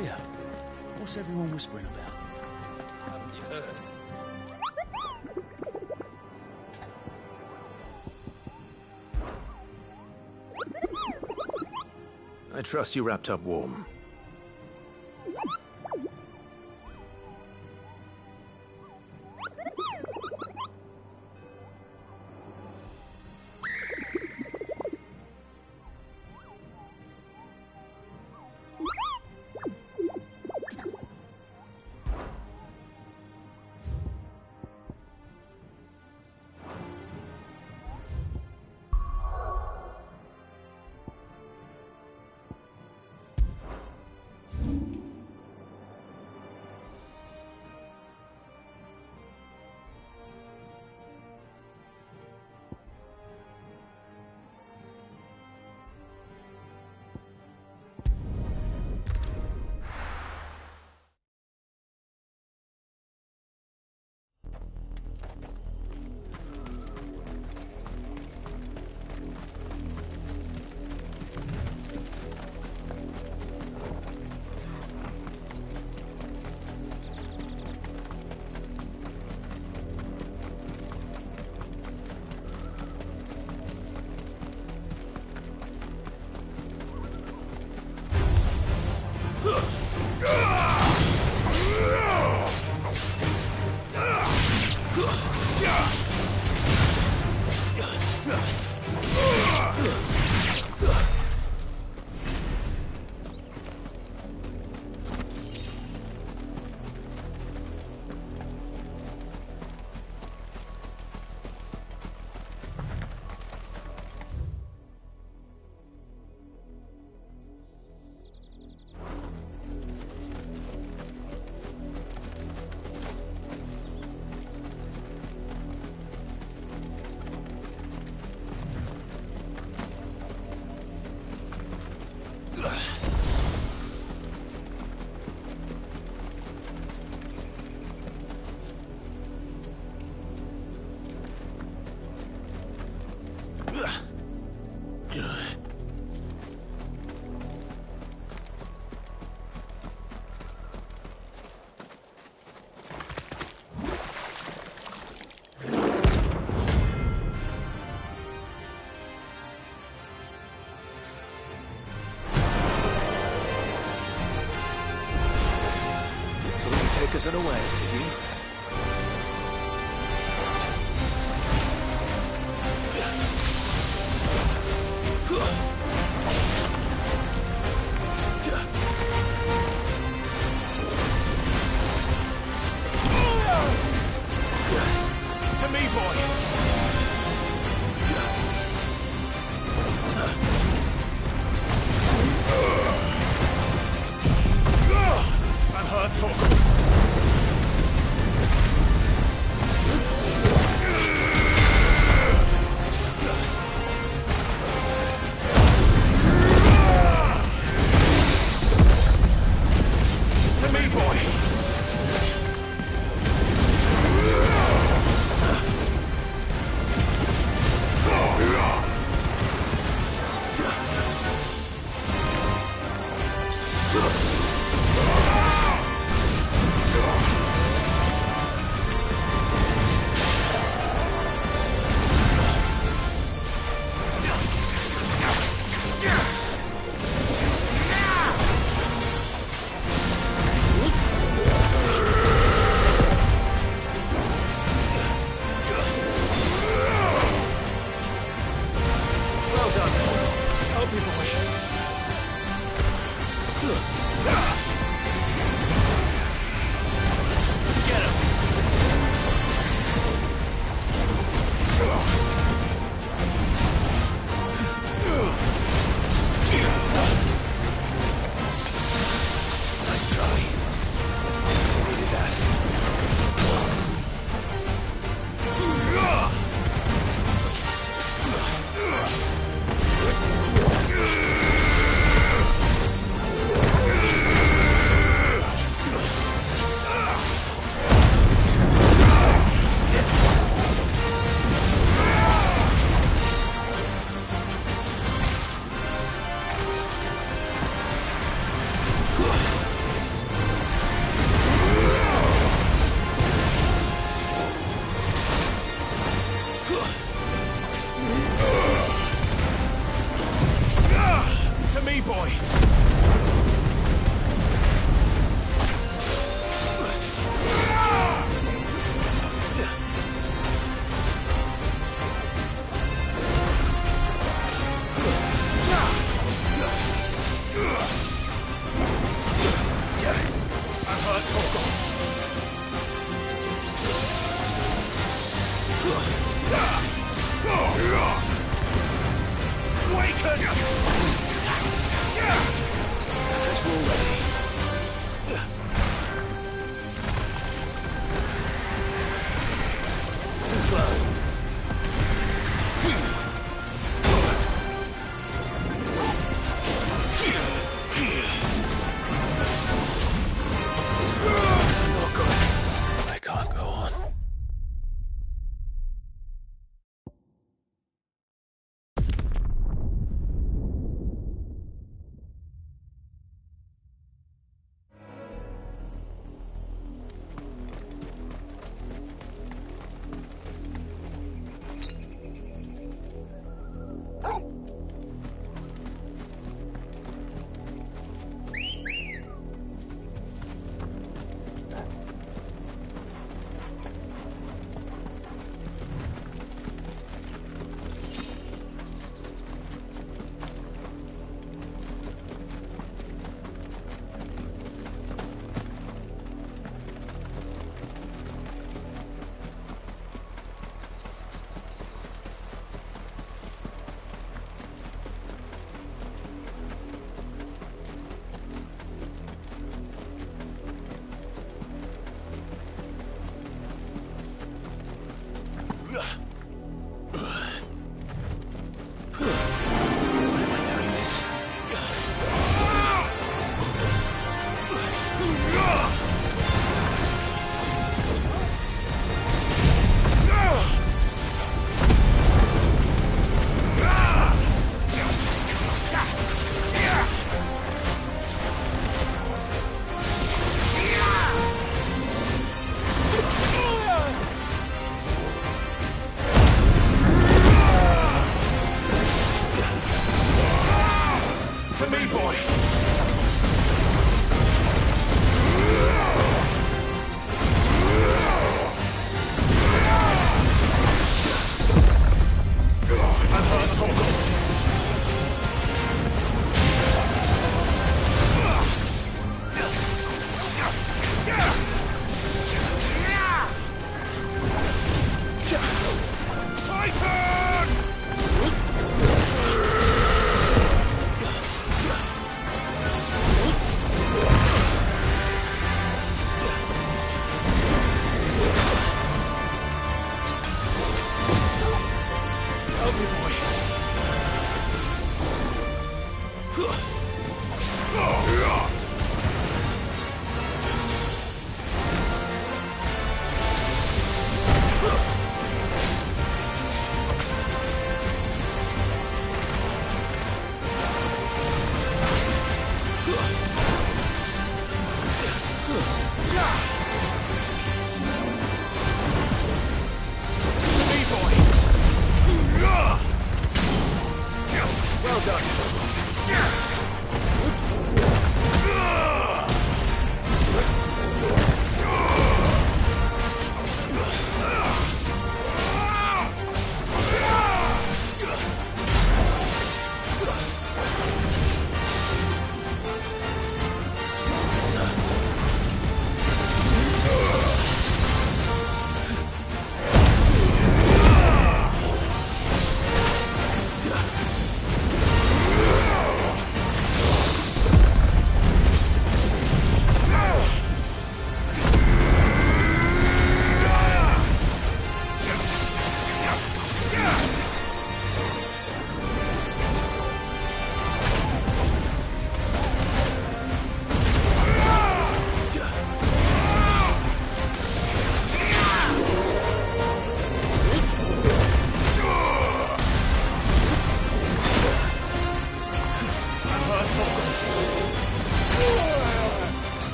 Here, what's everyone whispering about? Haven't you heard? I trust you wrapped up warm. Take us unawares, did you? To me, boy! I've heard talk. Awaken! That's all ready. Too slow. Not good. I can't go on.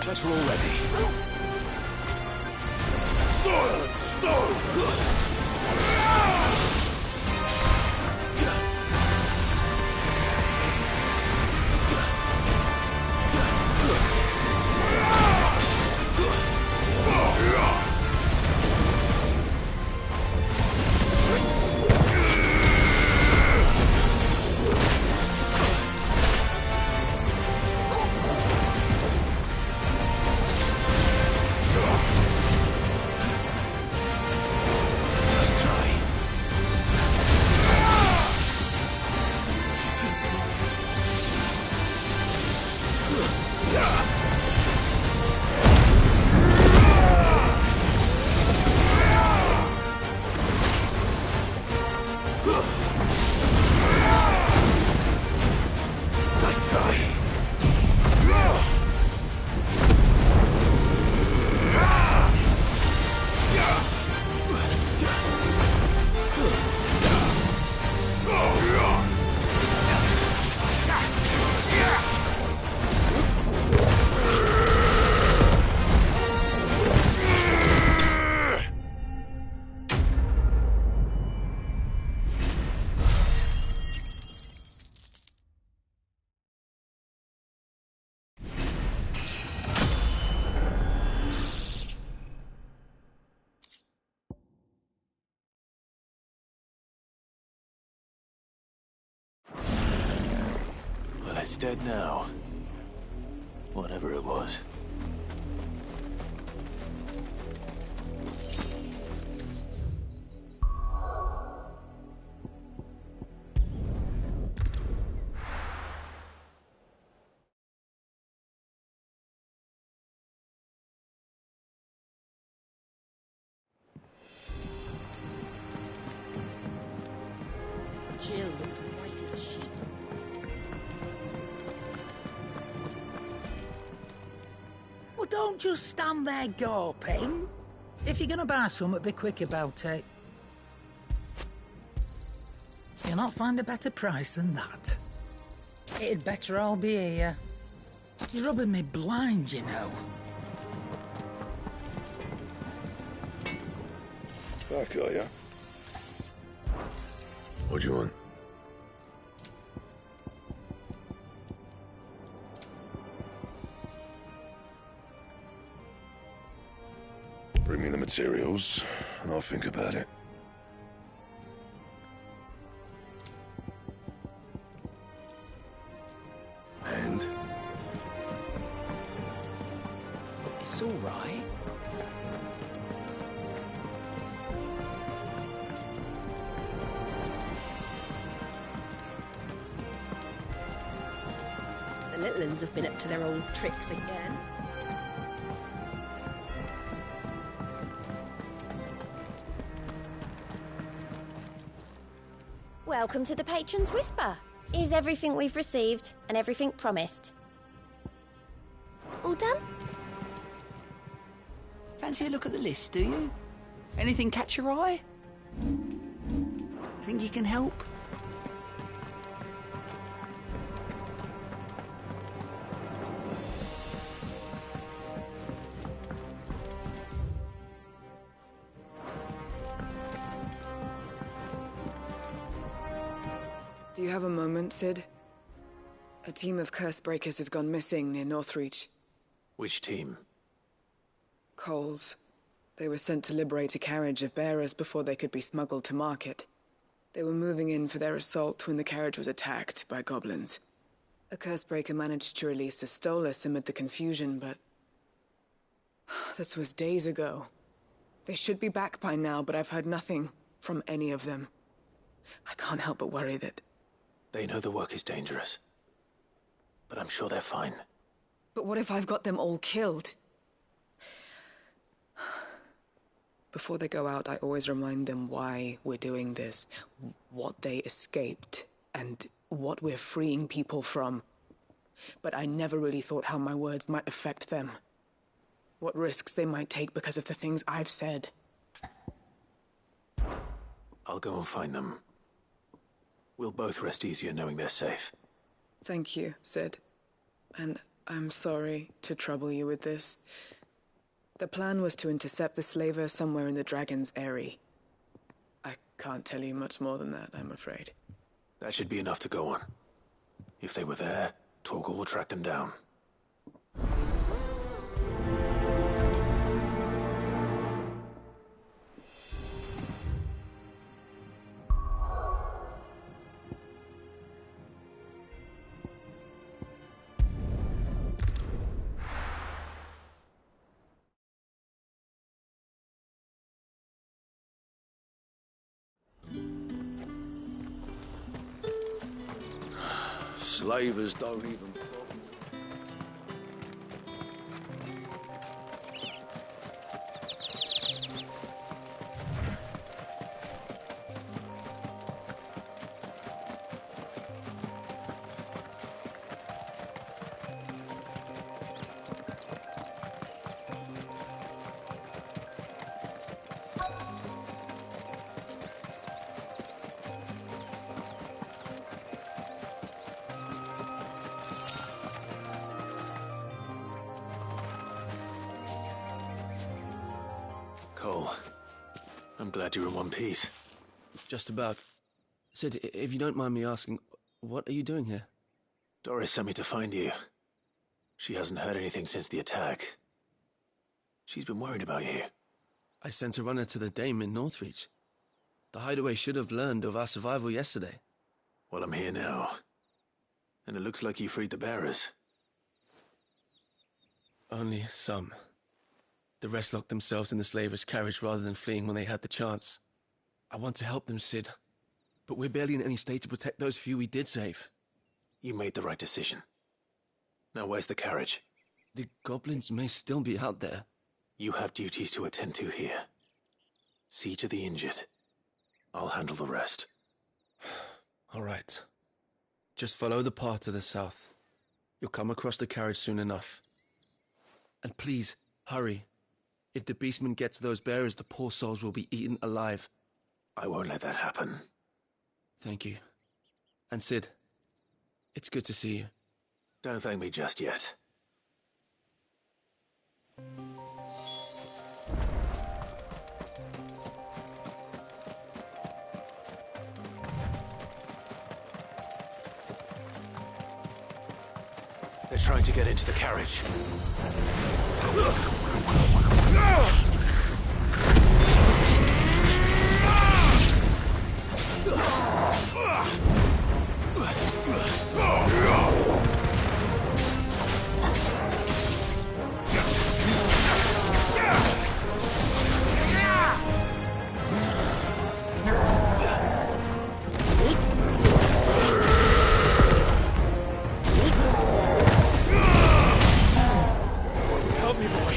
Better already. Silent stone! Well, it's dead now. Whatever it was. Jill looked white as a sheet. Well, don't just stand there gawping. If you're gonna buy something, be quick about it. You'll not find a better price than that. It'd better all be here. You're rubbing me blind, you know. Back, are ya? What do you want? Bring me the materials, and I'll think about it. And? It's all right. The little uns have been up to their old tricks again. Welcome to the Patron's Whisper. Is everything we've received and everything promised? All done? Fancy a look at the list, do you? Anything catch your eye? Think you can help? Do you have a moment, Sid? A team of curse breakers has gone missing near Northreach. Which team? Coles. They were sent to liberate a carriage of bearers before they could be smuggled to market. They were moving in for their assault when the carriage was attacked by goblins. A curse breaker managed to release a Stolas amid the confusion, but... this was days ago. They should be back by now, but I've heard nothing from any of them. I can't help but worry that... They know the work is dangerous. But I'm sure they're fine. But what if I've got them all killed? Before they go out, I always remind them why we're doing this, what they escaped, and what we're freeing people from. But I never really thought how my words might affect them. What risks they might take because of the things I've said. I'll go and find them. We'll both rest easier knowing they're safe. Thank you, Sid. And I'm sorry to trouble you with this. The plan was to intercept the slaver somewhere in the Dragon's Eyrie. I can't tell you much more than that, I'm afraid. That should be enough to go on. If they were there, Torgal will track them down. Slavers don't even bother. Cole, I'm glad you're in one piece. Just about. Sid, if you don't mind me asking, what are you doing here? Doris sent me to find you. She hasn't heard anything since the attack. She's been worried about you. I sent a runner to the Dame in Northreach. The hideaway should have learned of our survival yesterday. Well, I'm here now. And it looks like you freed the bearers. Only some. The rest locked themselves in the slavers' carriage rather than fleeing when they had the chance. I want to help them, Sid. But we're barely in any state to protect those few we did save. You made the right decision. Now where's the carriage? The goblins may still be out there. You have duties to attend to here. See to the injured. I'll handle the rest. All right. Just follow the path to the south. You'll come across the carriage soon enough. And please, hurry. If the beastmen get to those bearers, the poor souls will be eaten alive. I won't let that happen. Thank you. And Sid, it's good to see you. Don't thank me just yet. They're trying to get into the carriage. Help me, boy.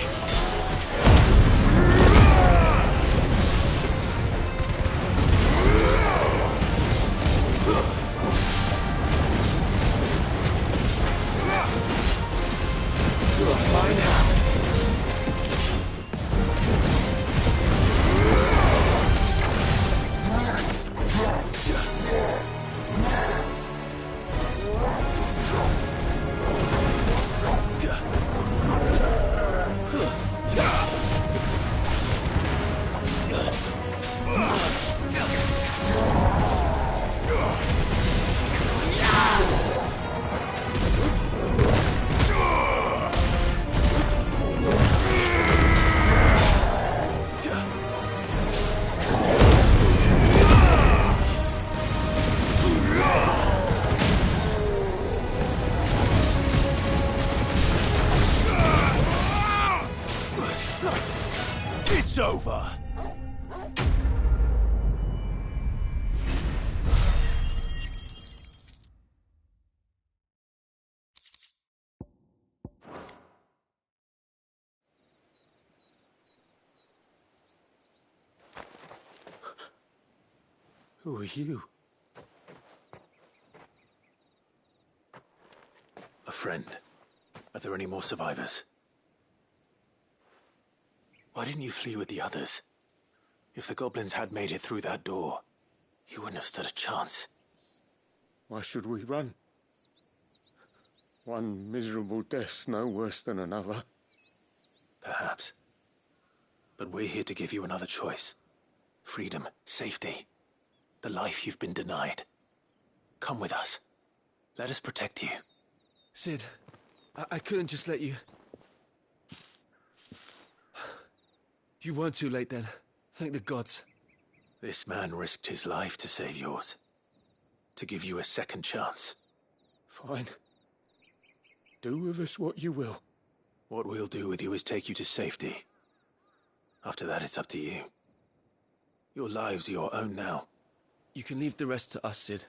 It's over. Who are you? A friend. Are there any more survivors? Why didn't you flee with the others? If the goblins had made it through that door, you wouldn't have stood a chance. Why should we run? One miserable death's no worse than another. Perhaps. But we're here to give you another choice. Freedom, safety, the life you've been denied. Come with us. Let us protect you. Sid, I couldn't just let you... You weren't too late then. Thank the gods. This man risked his life to save yours. To give you a second chance. Fine. Do with us what you will. What we'll do with you is take you to safety. After that, it's up to you. Your lives are your own now. You can leave the rest to us, Sid.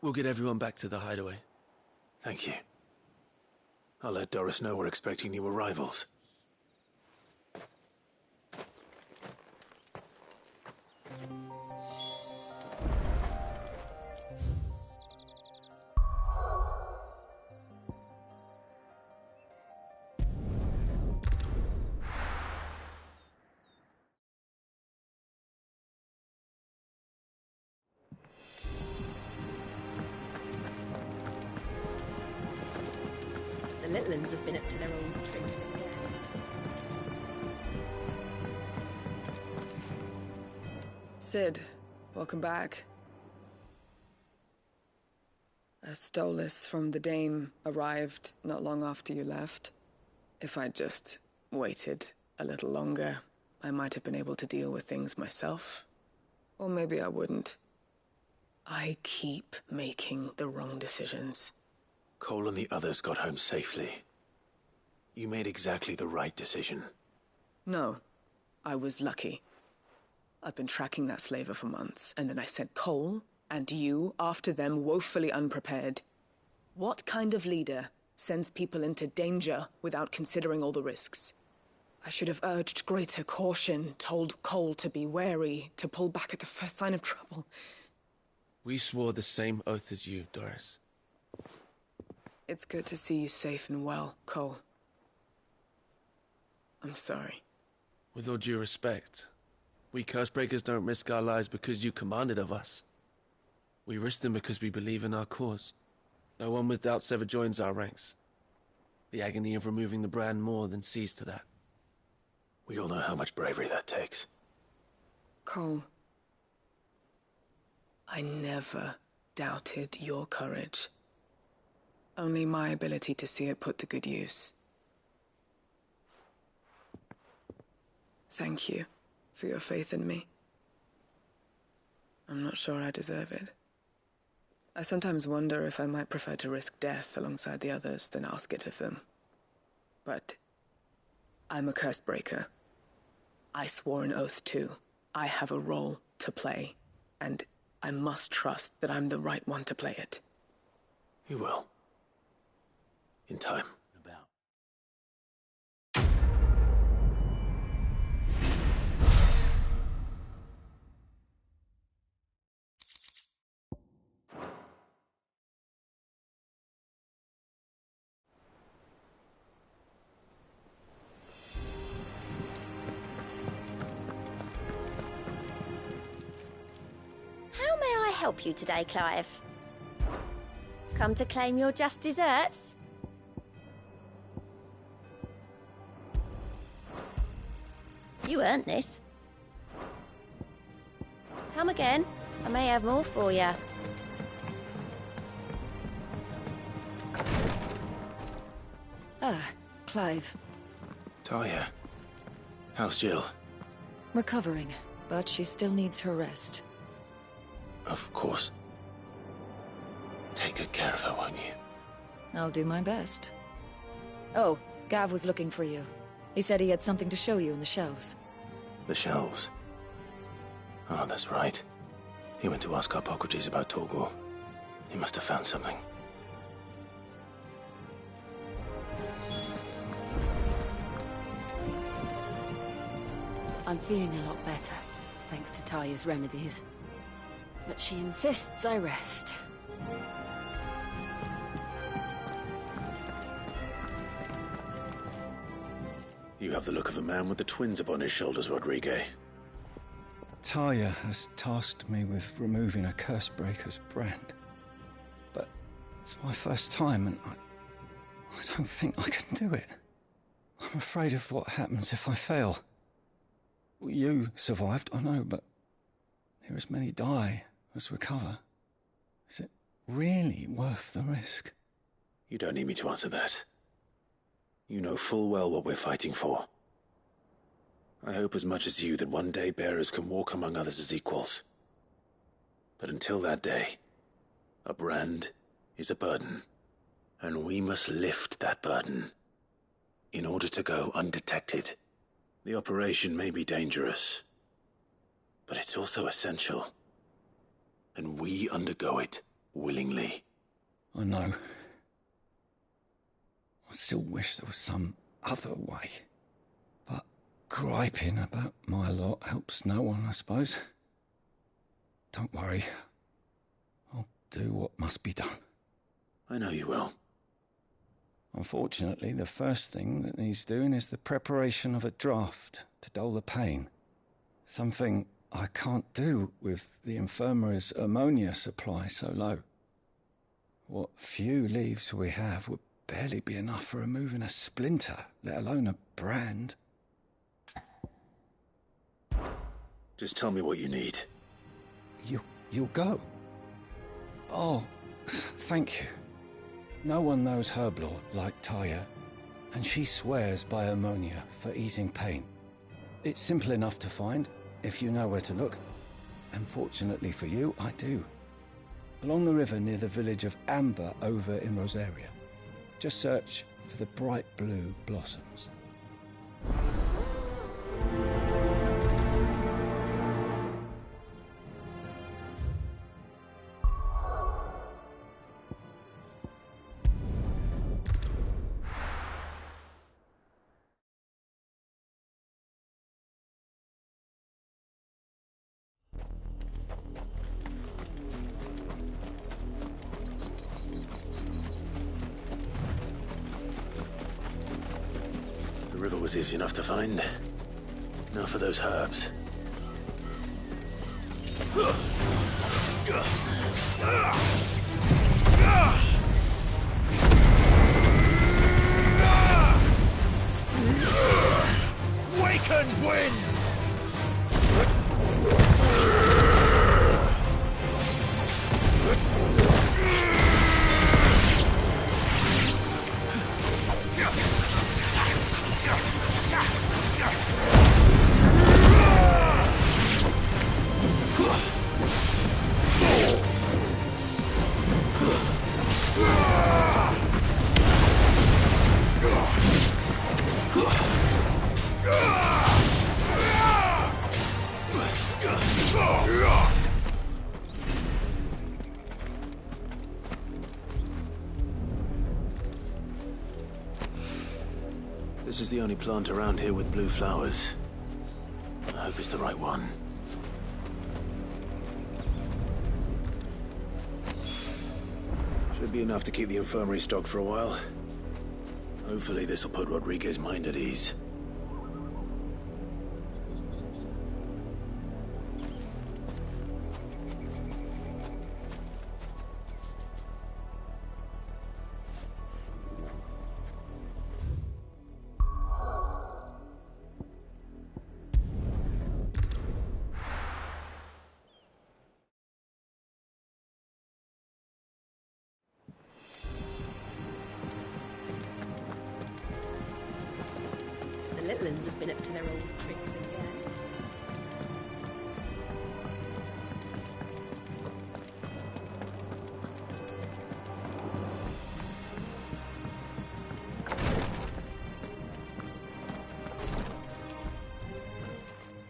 We'll get everyone back to the hideaway. Thank you. I'll let Doris know we're expecting new arrivals. The little ones have been up to their old tricks again. Sid, welcome back. A Stolas from the Dame arrived not long after you left. If I'd just waited a little longer, I might have been able to deal with things myself. Or maybe I wouldn't. I keep making the wrong decisions. Cole and the others got home safely. You made exactly the right decision. No, I was lucky. I've been tracking that slaver for months, and then I sent Cole and you after them woefully unprepared. What kind of leader sends people into danger without considering all the risks? I should have urged greater caution, told Cole to be wary, to pull back at the first sign of trouble. We swore the same oath as you, Doris. It's good to see you safe and well, Cole. I'm sorry. With all due respect, we Cursebreakers don't risk our lives because you commanded of us. We risk them because we believe in our cause. No one with doubts ever joins our ranks. The agony of removing the brand more than sees to that. We all know how much bravery that takes. Cole, I never doubted your courage. Only my ability to see it put to good use. Thank you for your faith in me. I'm not sure I deserve it. I sometimes wonder if I might prefer to risk death alongside the others than ask it of them. But I'm a Cursebreaker. I swore an oath too. I have a role to play, and I must trust that I'm the right one to play it. You will. In time. About. How may I help you today, Clive? Come to claim your just desserts? You earned this. Come again. I may have more for you. Ah, Clive. Talia. How's Jill? Recovering, but she still needs her rest. Of course. Take good care of her, won't you? I'll do my best. Oh, Gav was looking for you. He said he had something to show you in the shelves. The shelves? Oh, that's right. He went to ask Harpocrates about Torgor. He must have found something. I'm feeling a lot better, thanks to Talia's remedies. But she insists I rest. You have the look of a man with the twins upon his shoulders, Rodrigue. Talia has tasked me with removing a Cursebreaker's brand. But it's my first time, and I don't think I can do it. I'm afraid of what happens if I fail. You survived, I know, but near as many die as recover. Is it really worth the risk? You don't need me to answer that. You know full well what we're fighting for. I hope as much as you that one day bearers can walk among others as equals. But until that day, a brand is a burden, and we must lift that burden in order to go undetected. The operation may be dangerous, but it's also essential, and we undergo it willingly. I know. I still wish there was some other way. But griping about my lot helps no one, I suppose. Don't worry. I'll do what must be done. I know you will. Unfortunately, the first thing that needs doing is the preparation of a draft to dull the pain. Something I can't do with the infirmary's ammonia supply so low. What few leaves we have would barely be enough for removing a splinter, let alone a brand. Just tell me what you need. You'll go? Oh, thank you. No one knows Herblore like Talia, and she swears by ammonia for easing pain. It's simple enough to find, if you know where to look. And fortunately for you, I do. Along the river near the village of Amber over in Rosaria. Just search for the bright blue blossoms. The river was easy enough to find. Now for those herbs. Waken winds! This is the only plant around here with blue flowers. I hope it's the right one. Should be enough to keep the infirmary stocked for a while. Hopefully this'll put Rodriguez's mind at ease. The little ones have been up to their old tricks again.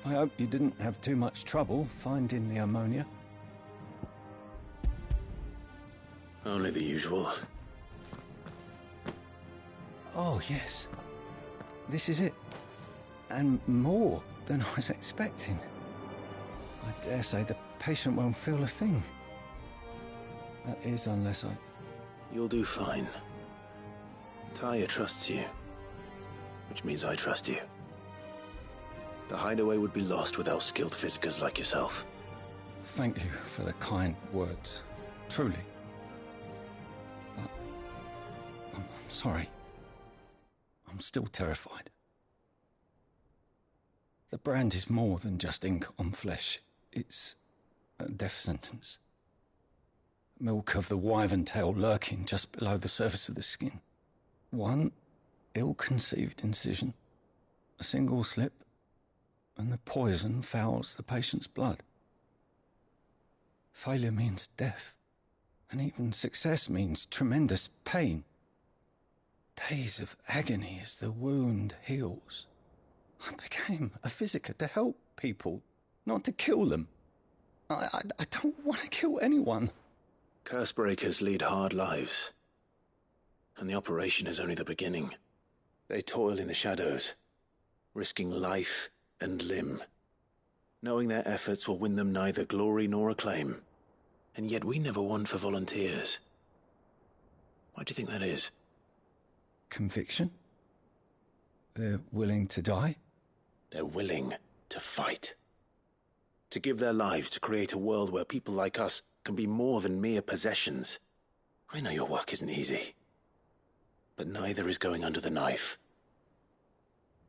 I hope you didn't have too much trouble finding the ammonia. Only the usual. Oh, yes. This is it. And more than I was expecting. I dare say the patient won't feel a thing. That is, unless I... You'll do fine. Taya trusts you. Which means I trust you. The hideaway would be lost without skilled physicers like yourself. Thank you for the kind words. Truly. But... I'm sorry. I'm still terrified. The brand is more than just ink on flesh. It's a death sentence. Milk of the wyvern tail lurking just below the surface of the skin. One ill-conceived incision, a single slip, and the poison fouls the patient's blood. Failure means death, and even success means tremendous pain. Days of agony as the wound heals. I became a physiker to help people, not to kill them. I don't want to kill anyone. Cursebreakers lead hard lives. And the operation is only the beginning. They toil in the shadows, risking life and limb, knowing their efforts will win them neither glory nor acclaim. And yet we never won for volunteers. Why do you think that is? Conviction? They're willing to die? They're willing to fight. To give their lives to create a world where people like us can be more than mere possessions. I know your work isn't easy. But neither is going under the knife.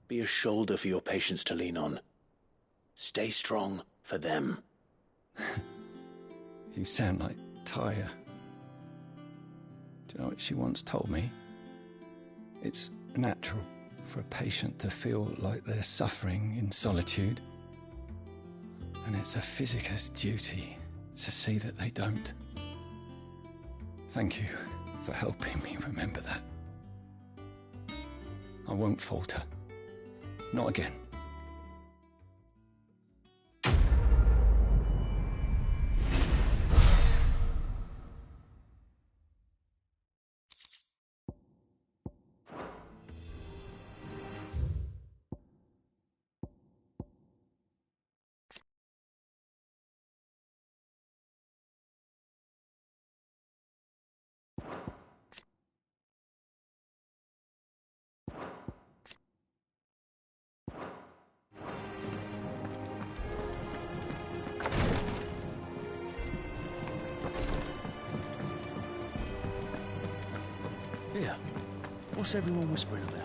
Be a shoulder for your patients to lean on. Stay strong for them. You sound like Taya. Do you know what she once told me? It's natural for a patient to feel like they're suffering in solitude. And it's a physicer's duty to see that they don't. Thank you for helping me remember that. I won't falter. Not again. Here. What's everyone whispering about?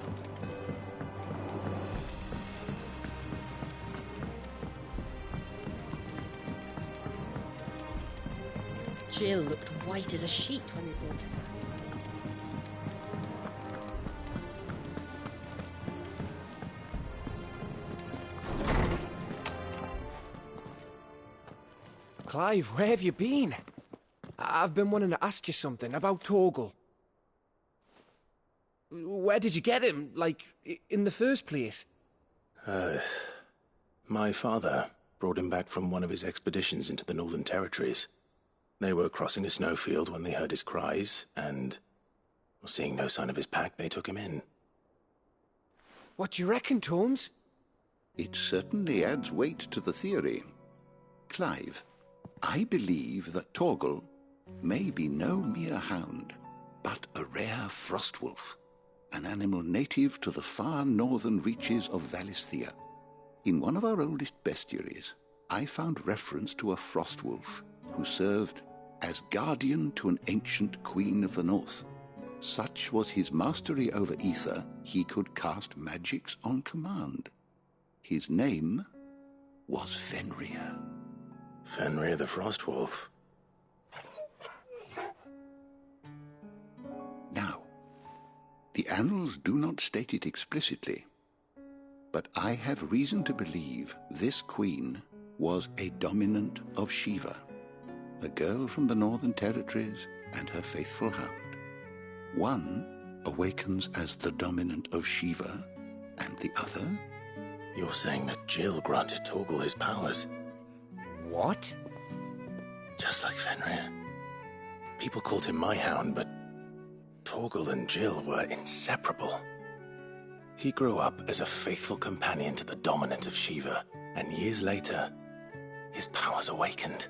Jill looked white as a sheet when they brought her back. Clive, where have you been? I've been wanting to ask you something about Torgal. Where did you get him, like, in the first place? My father brought him back from one of his expeditions into the Northern Territories. They were crossing a snowfield when they heard his cries, and, seeing no sign of his pack, they took him in. What do you reckon, Torms? It certainly adds weight to the theory. Clive, I believe that Torgal may be no mere hound, but a rare frostwolf, an animal native to the far northern reaches of Valisthea. In one of our oldest bestiaries, I found reference to a frostwolf who served as guardian to an ancient queen of the north. Such was his mastery over ether, he could cast magics on command. His name was Fenrir. Fenrir the Frostwolf. Now, the annals do not state it explicitly, but I have reason to believe this queen was a dominant of Shiva, a girl from the Northern Territories and her faithful hound. One awakens as the dominant of Shiva, and the other? You're saying that Jill granted Torgal his powers? What? Just like Fenrir. People called him my hound, but Torgal and Jill were inseparable. He grew up as a faithful companion to the dominant of Shiva, and years later, his powers awakened.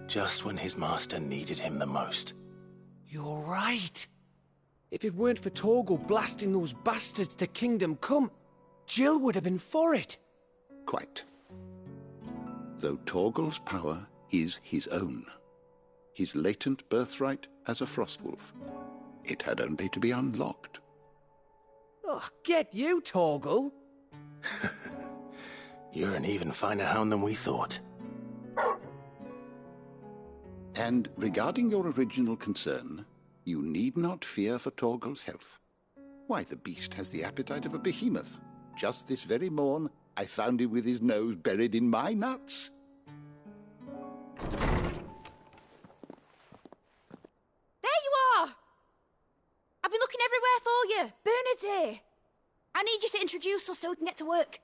Just when his master needed him the most. You're right. If it weren't for Torgal blasting those bastards to Kingdom Come, Jill would have been for it. Quite. Though Torgal's power is his own, his latent birthright as a frostwolf. It had only to be unlocked. Oh, get you, Torgal! You're an even finer hound than we thought. And regarding your original concern, you need not fear for Torgal's health. Why, the beast has the appetite of a behemoth. Just this very morn, I found him with his nose buried in my nuts. There you are! I've been looking everywhere for you. Bernard's here. I need you to introduce us so we can get to work.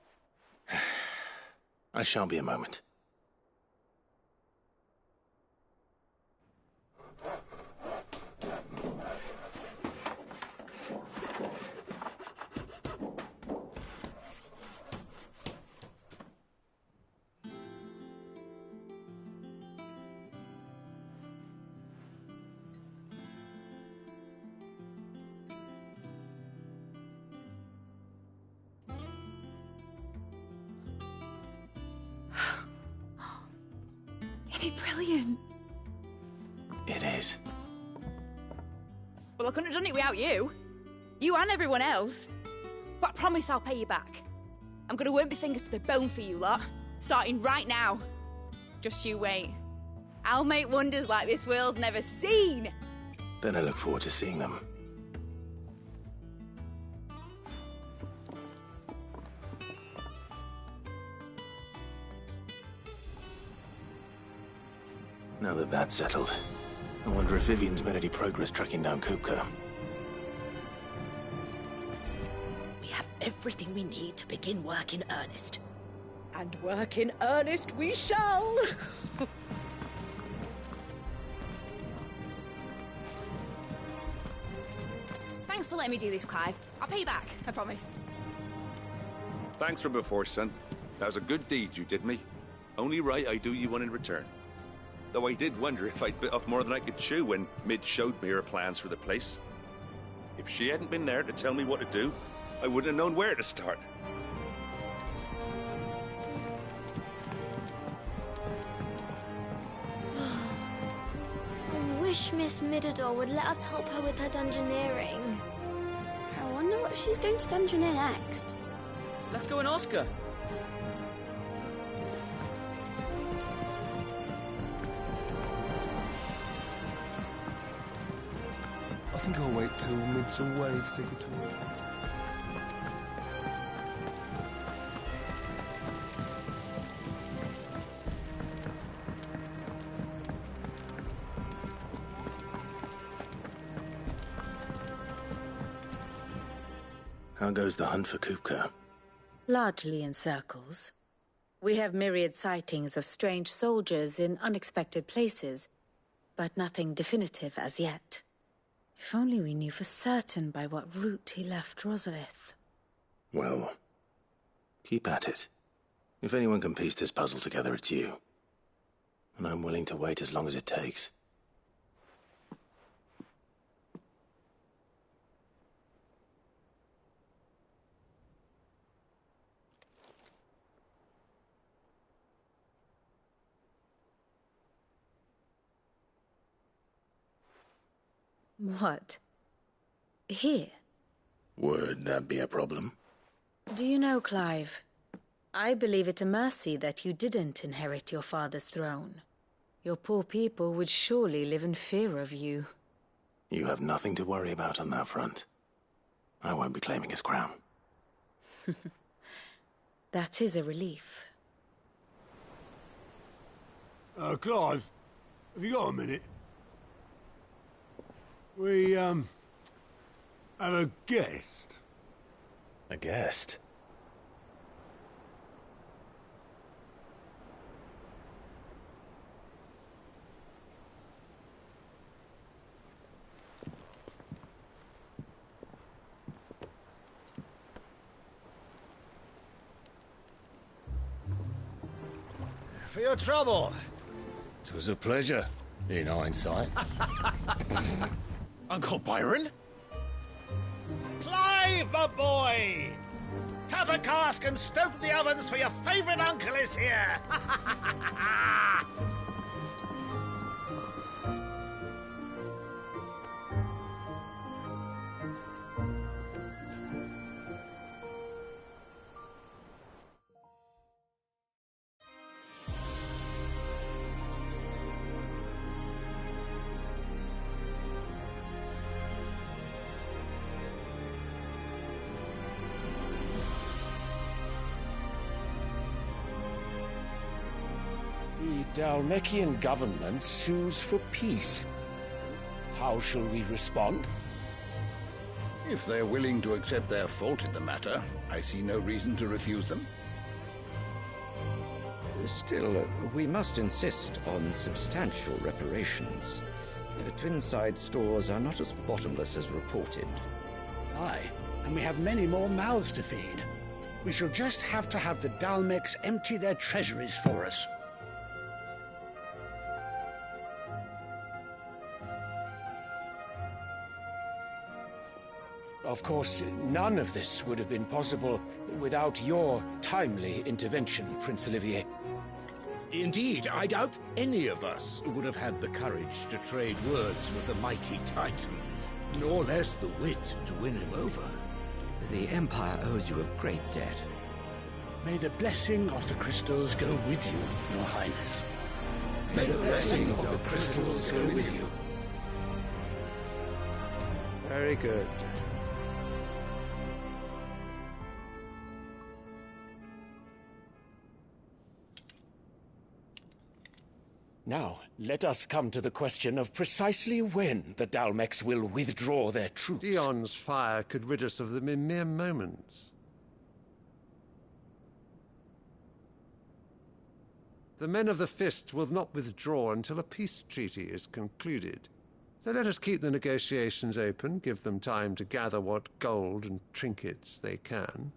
I shall be a moment. Isn't it brilliant? It is. Well, I couldn't have done it without you. You and everyone else. But I promise I'll pay you back. I'm gonna work my fingers to the bone for you lot, starting right now. Just you wait. I'll make wonders like this world's never seen. Then I look forward to seeing them. Now that that's settled, I wonder if Vivian's made any progress tracking down Kupka. We have everything we need to begin work in earnest. And work in earnest we shall! Thanks for letting me do this, Clive. I'll pay you back, I promise. Thanks from before, son. That was a good deed you did me. Only right I do you one in return. Though I did wonder if I'd bit off more than I could chew when Mid showed me her plans for the place. If she hadn't been there to tell me what to do, I wouldn't have known where to start. I wish Miss Midador would let us help her with her dungeoneering. I wonder what she's going to dungeoneer next. Let's go and ask her. I think I'll wait till Mid's away to take a tour of her. How goes the hunt for Kupka? Largely in circles. We have myriad sightings of strange soldiers in unexpected places, but nothing definitive as yet. If only we knew for certain by what route he left Rosalith. Well, keep at it. If anyone can piece this puzzle together, it's you. And I'm willing to wait as long as it takes. What? Here? Would that be a problem? Do you know, Clive, I believe it a mercy that you didn't inherit your father's throne. Your poor people would surely live in fear of you. You have nothing to worry about on that front. I won't be claiming his crown. That is a relief. Clive, have you got a minute? We, have a guest. A guest? For your trouble. 'Twas a pleasure, in hindsight. Uncle Byron? Clive, my boy! Tap a cask and stoke the ovens, for your favourite uncle is here! The Dalmekian government sues for peace. How shall we respond? If they're willing to accept their fault in the matter, I see no reason to refuse them. Still, we must insist on substantial reparations. The Twinside stores are not as bottomless as reported. Aye, and we have many more mouths to feed. We shall just have to have the Dalmecs empty their treasuries for us. Of course, none of this would have been possible without your timely intervention, Prince Olivier. Indeed, I doubt any of us would have had the courage to trade words with the mighty Titan, nor less the wit to win him over. The Empire owes you a great debt. May the blessing of the crystals go with you, Your Highness. May the blessing of the crystals go with you. Very good. Now, let us come to the question of precisely when the Dalmex will withdraw their troops. Dion's fire could rid us of them in mere moments. The men of the Fist will not withdraw until a peace treaty is concluded. So let us keep the negotiations open, give them time to gather what gold and trinkets they can,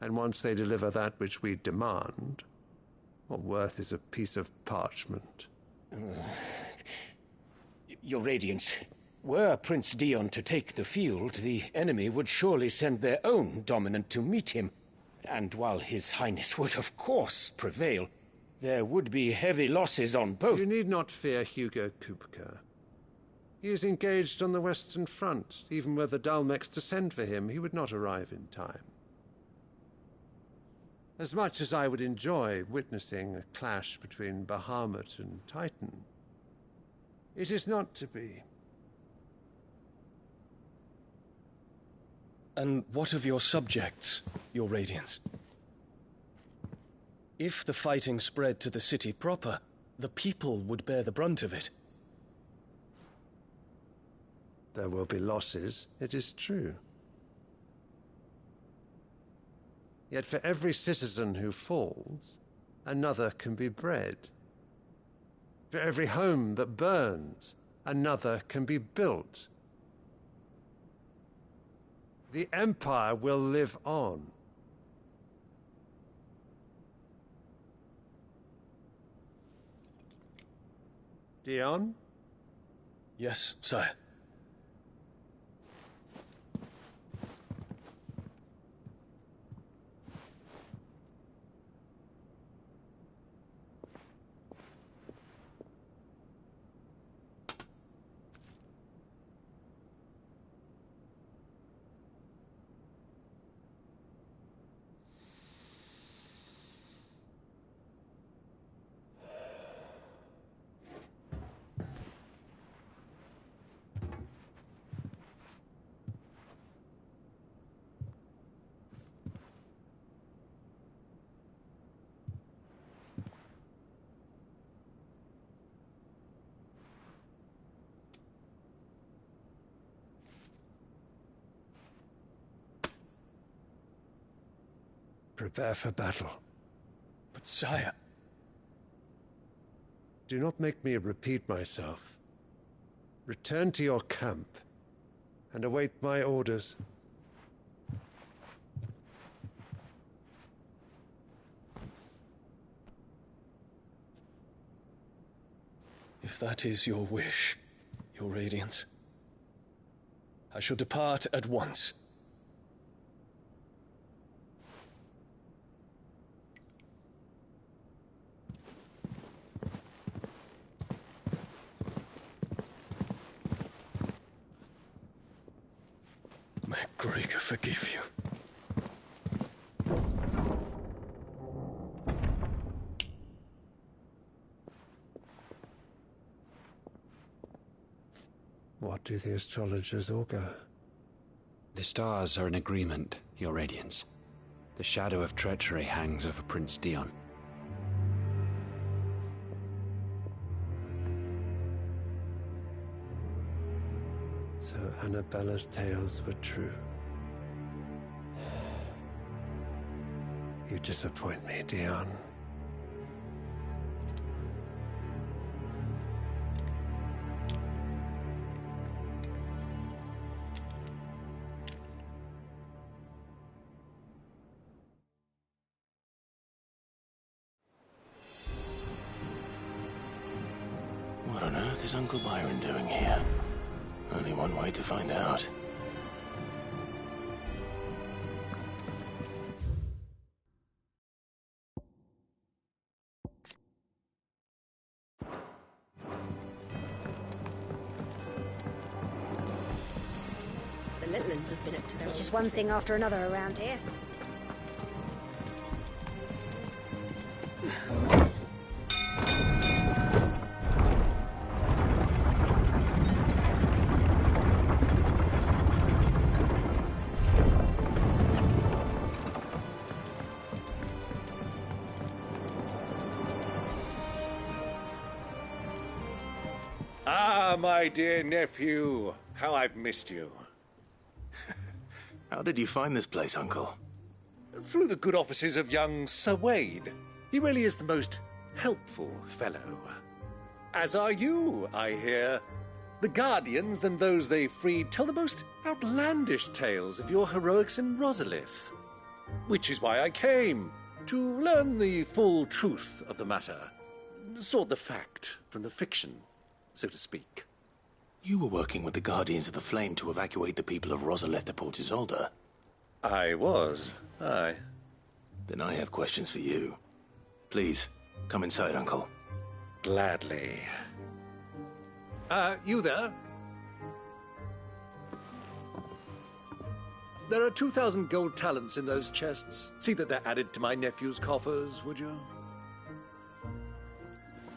and once they deliver that which we demand, what worth is a piece of parchment? Your Radiance, were Prince Dion to take the field, the enemy would surely send their own dominant to meet him. And while His Highness would of course prevail, there would be heavy losses on both. You need not fear Hugo Kupka. He is engaged on the Western Front. Even were the Dalmex to send for him, he would not arrive in time. As much as I would enjoy witnessing a clash between Bahamut and Titan, it is not to be. And what of your subjects, Your Radiance? If the fighting spread to the city proper, the people would bear the brunt of it. There will be losses, it is true. Yet for every citizen who falls, another can be bred. For every home that burns, another can be built. The Empire will live on. Dion? Yes, sire. Prepare for battle. But sire... Do not make me repeat myself. Return to your camp and await my orders. If that is your wish, Your Radiance, I shall depart at once. May Gregor forgive you. What do the astrologers augur? The stars are in agreement, Your Radiance. The shadow of treachery hangs over Prince Dion. So Annabella's tales were true. You disappoint me, Dion. What on earth is Uncle Byron doing here? Only one way to find out. The Litlins have been up to their... There's just one thing after another around here. Ah, my dear nephew. How I've missed you. How did you find this place, Uncle? Through the good offices of young Sir Wade. He really is the most helpful fellow. As are you, I hear. The Guardians and those they freed tell the most outlandish tales of your heroics in Rosalith. Which is why I came, to learn the full truth of the matter. Sort the fact from the fiction, so to speak. You were working with the Guardians of the Flame to evacuate the people of Rosalith to Port Isolde. I was, aye. Then I have questions for you. Please, come inside, Uncle. Gladly. You there? There are 2,000 gold talents in those chests. See that they're added to my nephew's coffers, would you?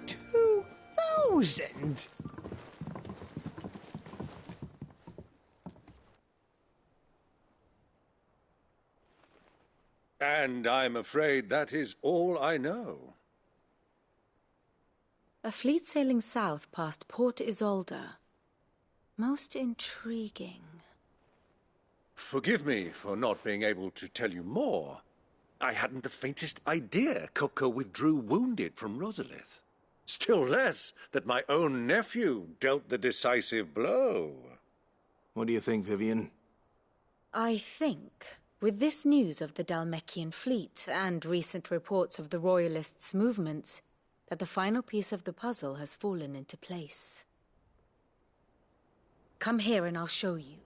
2,000? And I'm afraid that is all I know. A fleet sailing south past Port Isolde. Most intriguing. Forgive me for not being able to tell you more. I hadn't the faintest idea Kupka withdrew wounded from Rosalith. Still less that my own nephew dealt the decisive blow. What do you think, Vivian? I think, with this news of the Dhalmekian fleet and recent reports of the Royalists' movements, that the final piece of the puzzle has fallen into place. Come here and I'll show you.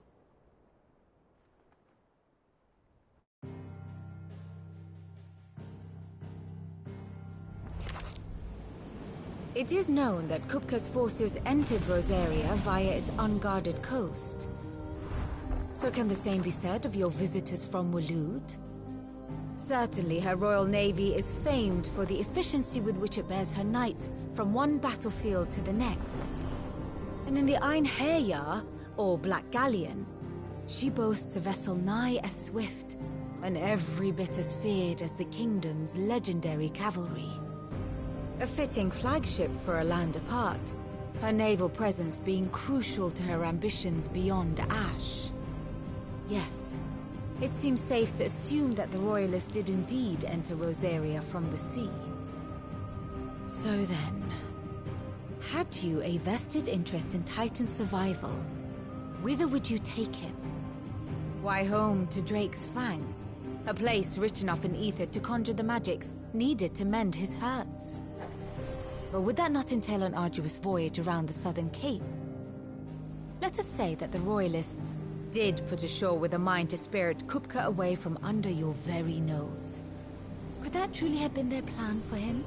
It is known that Kupka's forces entered Rosaria via its unguarded coast. So can the same be said of your visitors from Waloed? Certainly her royal navy is famed for the efficiency with which it bears her knights from one battlefield to the next. And in the Einherjar, or Black Galleon, she boasts a vessel nigh as swift and every bit as feared as the kingdom's legendary cavalry. A fitting flagship for a land apart, her naval presence being crucial to her ambitions beyond Ash. Yes, it seems safe to assume that the Royalists did indeed enter Rosaria from the sea. So then, had you a vested interest in Titan's survival, whither would you take him? Why, home to Drake's Fang, a place rich enough in ether to conjure the magics needed to mend his hurts. But would that not entail an arduous voyage around the southern cape? Let us say that the Royalists did put ashore with a mind to spirit Kupka away from under your very nose. Could that truly have been their plan for him?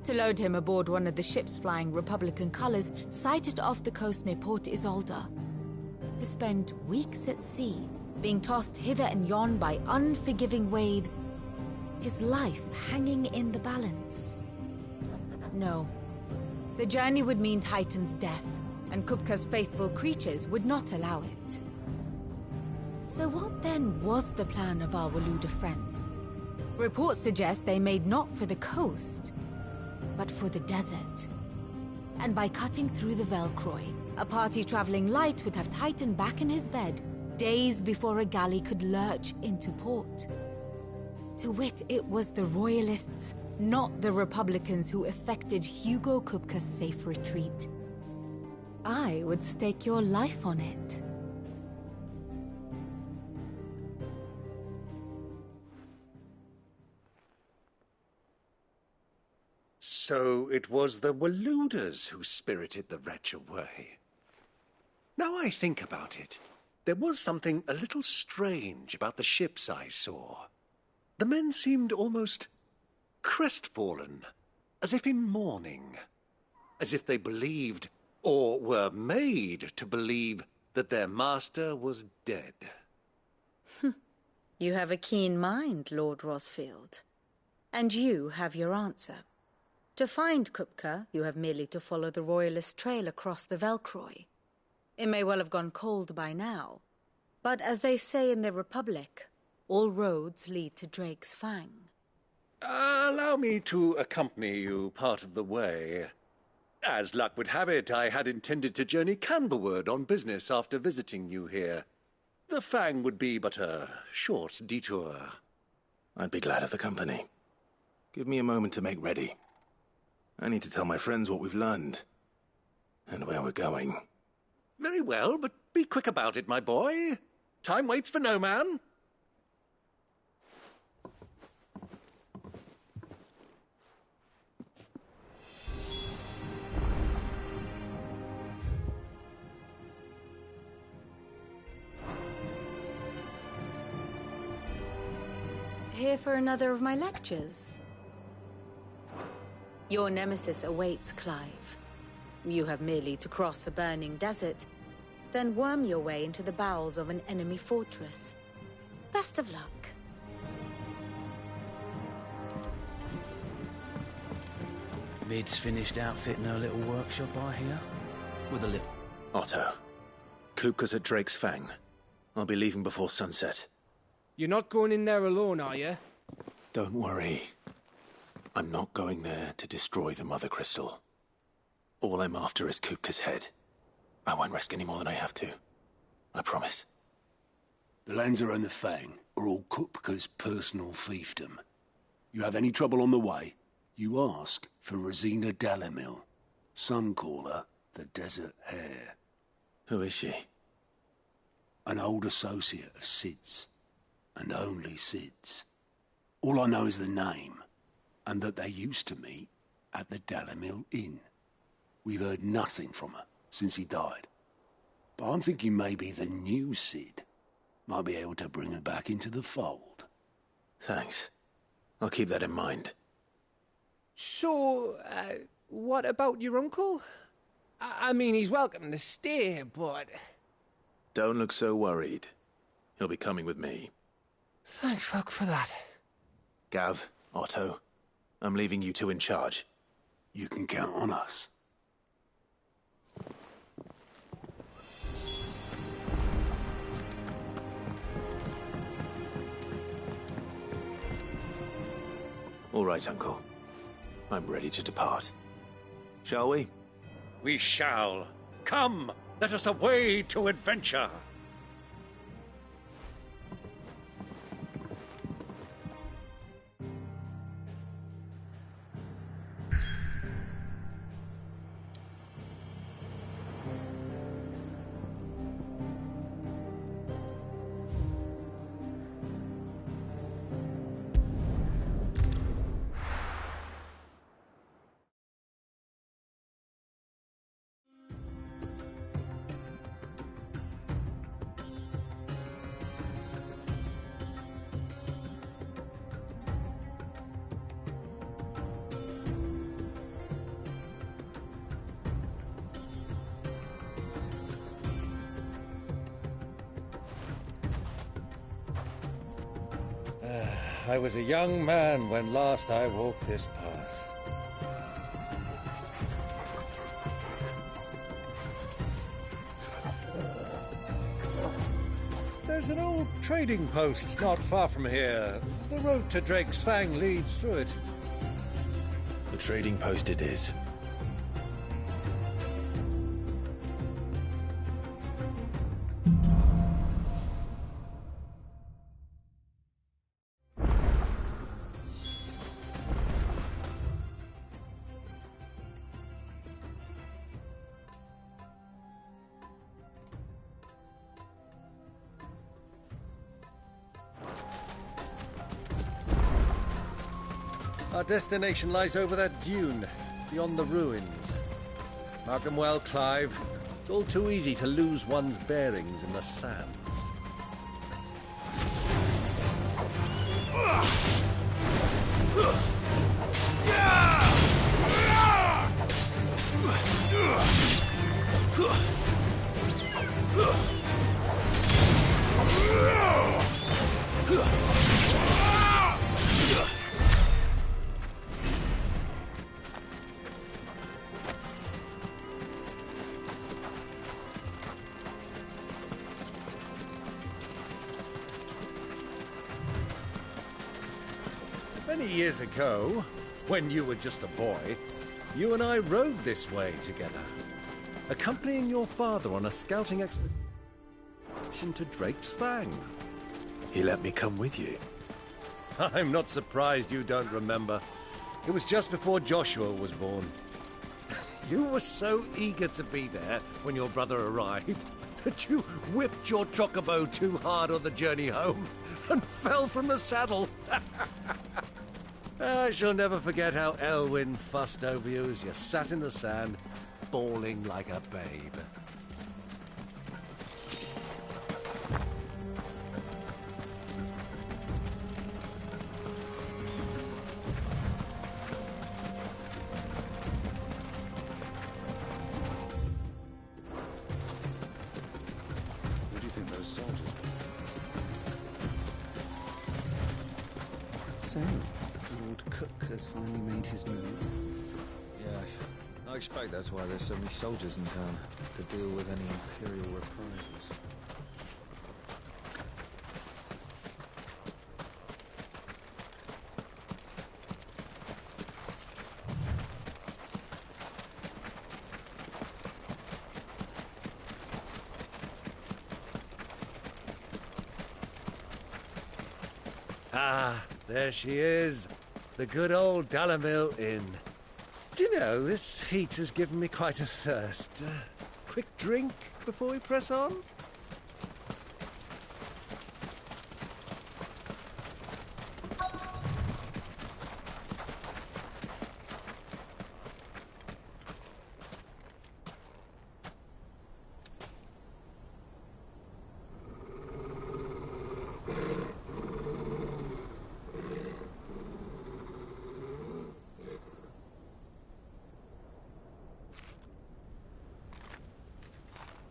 To load him aboard one of the ships flying Republican colors sighted off the coast near Port Isolde? To spend weeks at sea, being tossed hither and yon by unforgiving waves, his life hanging in the balance? No. The journey would mean Titan's death, and Kupka's faithful creatures would not allow it. So what then was the plan of our Waluda friends? Reports suggest they made not for the coast, but for the desert. And by cutting through the Velcroy, a party traveling light would have Titan back in his bed days before a galley could lurch into port. To wit, it was the Royalists, not the Republicans, who effected Hugo Kupka's safe retreat. I would stake your life on it. So it was the Waludas who spirited the wretch away. Now I think about it, there was something a little strange about the ships I saw. The men seemed almost crestfallen, as if in mourning, as if they believed, or were made to believe, that their master was dead. You have a keen mind, Lord Rosfield. And you have your answer. To find Kupka, you have merely to follow the Royalist trail across the Velcroy. It may well have gone cold by now, but as they say in the Republic, all roads lead to Drake's Fang. Allow me to accompany you part of the way. As luck would have it, I had intended to journey Canberward on business after visiting you here. The Fang would be but a short detour. I'd be glad of the company. Give me a moment to make ready. I need to tell my friends what we've learned. And where we're going. Very well, but be quick about it, my boy. Time waits for no man. Here for another of my lectures? Your nemesis awaits, Clive. You have merely to cross a burning desert, then worm your way into the bowels of an enemy fortress. Best of luck. Mid's finished outfitting her little workshop, I hear. With a little... Otto, Kupka's at Drake's Fang. I'll be leaving before sunset. You're not going in there alone, are you? Don't worry. I'm not going there to destroy the Mother Crystal. All I'm after is Kupka's head. I won't risk any more than I have to. I promise. The Lancer and the Fang are all Kupka's personal fiefdom. You have any trouble on the way, you ask for Rosina Dalamil. Some call her the Desert Hare. Who is she? An old associate of Sid's. And only Sid's. All I know is the name, and that they used to meet at the Dalamil Inn. We've heard nothing from her since he died. But I'm thinking maybe the new Sid might be able to bring her back into the fold. Thanks. I'll keep that in mind. So, what about your uncle? I mean, he's welcome to stay, but... Don't look so worried. He'll be coming with me. Thank fuck for that. Gav, Otto, I'm leaving you two in charge. You can count on us. All right, Uncle. I'm ready to depart. Shall we? We shall. Come, let us away to adventure. I was a young man when last I walked this path. There's an old trading post not far from here. The road to Drake's Fang leads through it. The trading post it is. Our destination lies over that dune, beyond the ruins. Mark 'em well, Clive. It's all too easy to lose one's bearings in the sands. Many years ago, when you were just a boy, You and I rode this way together, accompanying your father on a scouting expedition to Drake's Fang. He let me come with you. I'm not surprised you don't remember. It was just before Joshua was born. You were so eager to be there when your brother arrived that you whipped your chocobo too hard on the journey home and fell from the saddle. I shall never forget how Elwyn fussed over you as you sat in the sand, bawling like a babe. What do you think those soldiers were? So, Lord Cook has finally made his move. Yes. I expect that's why there's so many soldiers in town, to deal with any Imperial reprisals. Ah, there she is. The good old Dalamil Inn. Do you know, this heat has given me quite a thirst. Quick drink before we press on?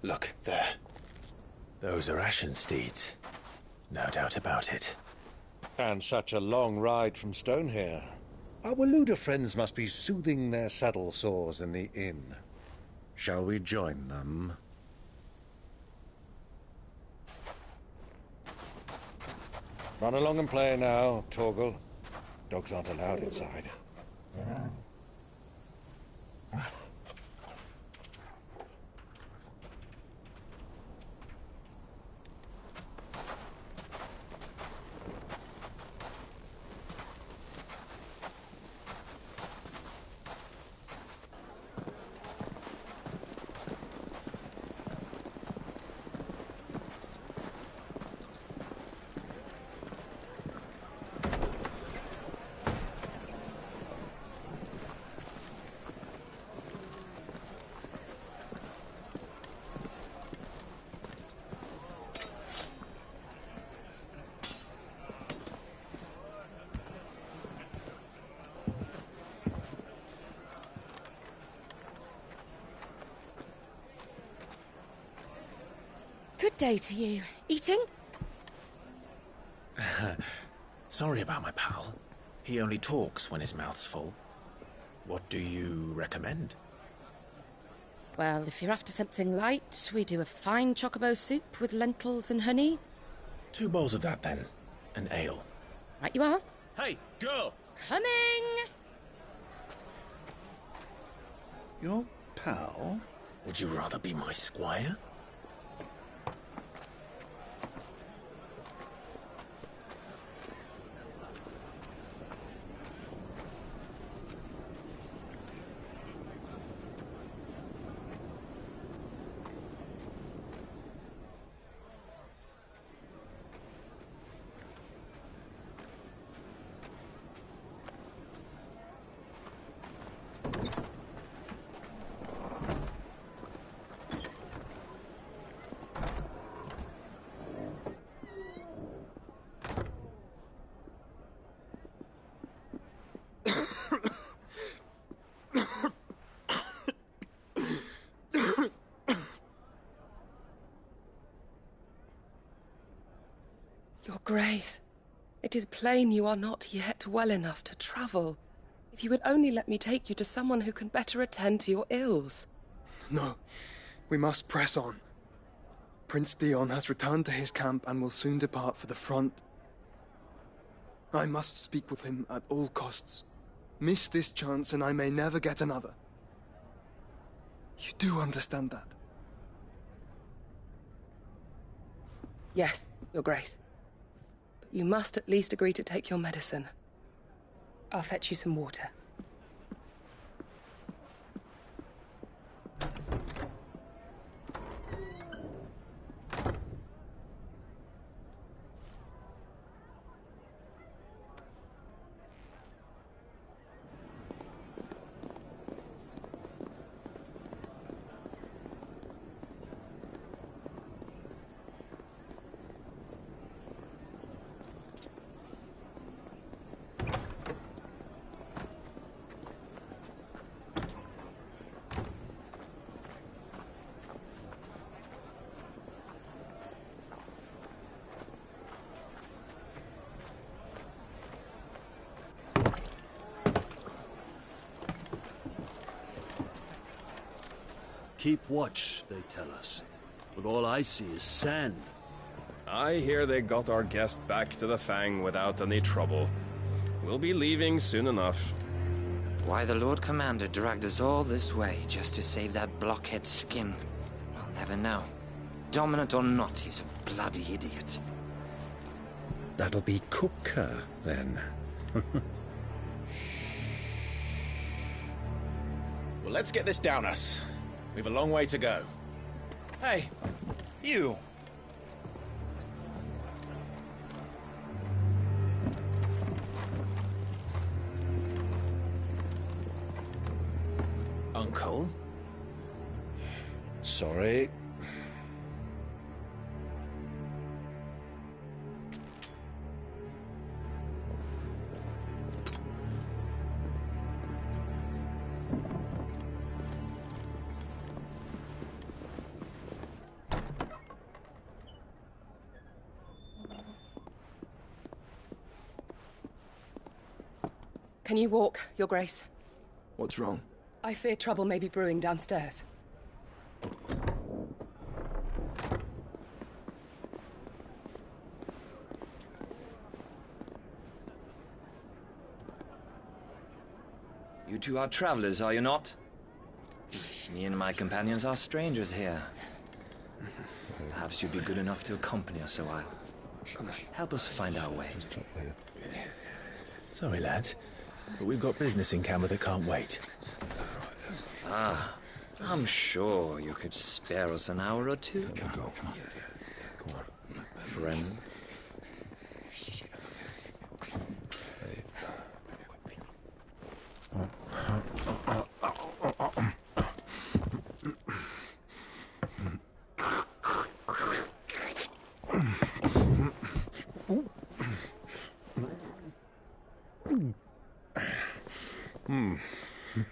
Look, there. Those are Ashen steeds. No doubt about it. And such a long ride from Stonehair. Our Waluda friends must be soothing their saddle sores in the inn. Shall we join them? Run along and play now, Torgal. Dogs aren't allowed inside. Good day to you. Eating? Sorry about my pal. He only talks when his mouth's full. What do you recommend? Well, if you're after something light, we do a fine chocobo soup with lentils and honey. 2 bowls of that, then. An ale. Right you are. Hey, girl! Coming! Your pal? Would you rather be my squire? Your Grace, it is plain you are not yet well enough to travel. If you would only let me take you to someone who can better attend to your ills. No, we must press on. Prince Dion has returned to his camp and will soon depart for the front. I must speak with him at all costs. Miss this chance and I may never get another. You do understand that? Yes, Your Grace. But you must at least agree to take your medicine. I'll fetch you some water. Keep watch, they tell us. But all I see is sand. I hear they got our guest back to the Fang without any trouble. We'll be leaving soon enough. Why the Lord Commander dragged us all this way just to save that blockhead skin, I'll never know. Dominant or not, he's a bloody idiot. That'll be Cooker, then. Well, let's get this down us. We've a long way to go. Hey, you. Uncle? Sorry. Can you walk, Your Grace? What's wrong? I fear trouble may be brewing downstairs. You two are travelers, are you not? Me and my companions are strangers here. Perhaps you'd be good enough to accompany us a while. Help us find our way. Sorry, lads, but we've got business in camera that can't wait. Ah, I'm sure you could spare us an hour or two. Come on. Friend.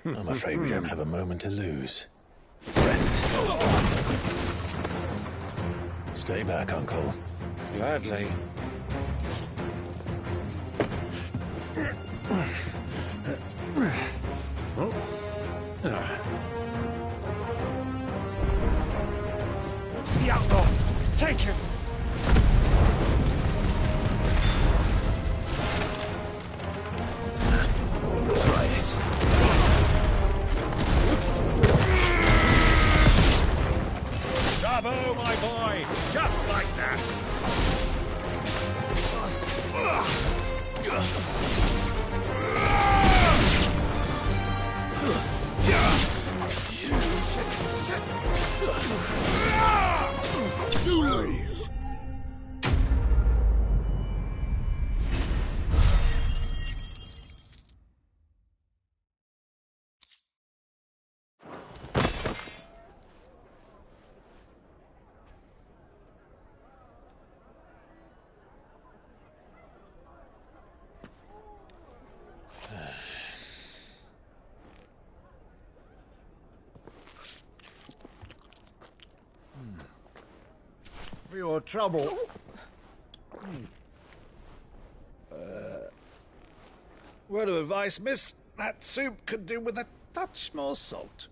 I'm afraid we don't have a moment to lose. Friend. Stay back, Uncle. Gladly. It's the outlaw! Take him! Try it. Bravo, my boy! Just like that! Ghoulies! For your trouble. Word of advice, miss. That soup could do with a touch more salt.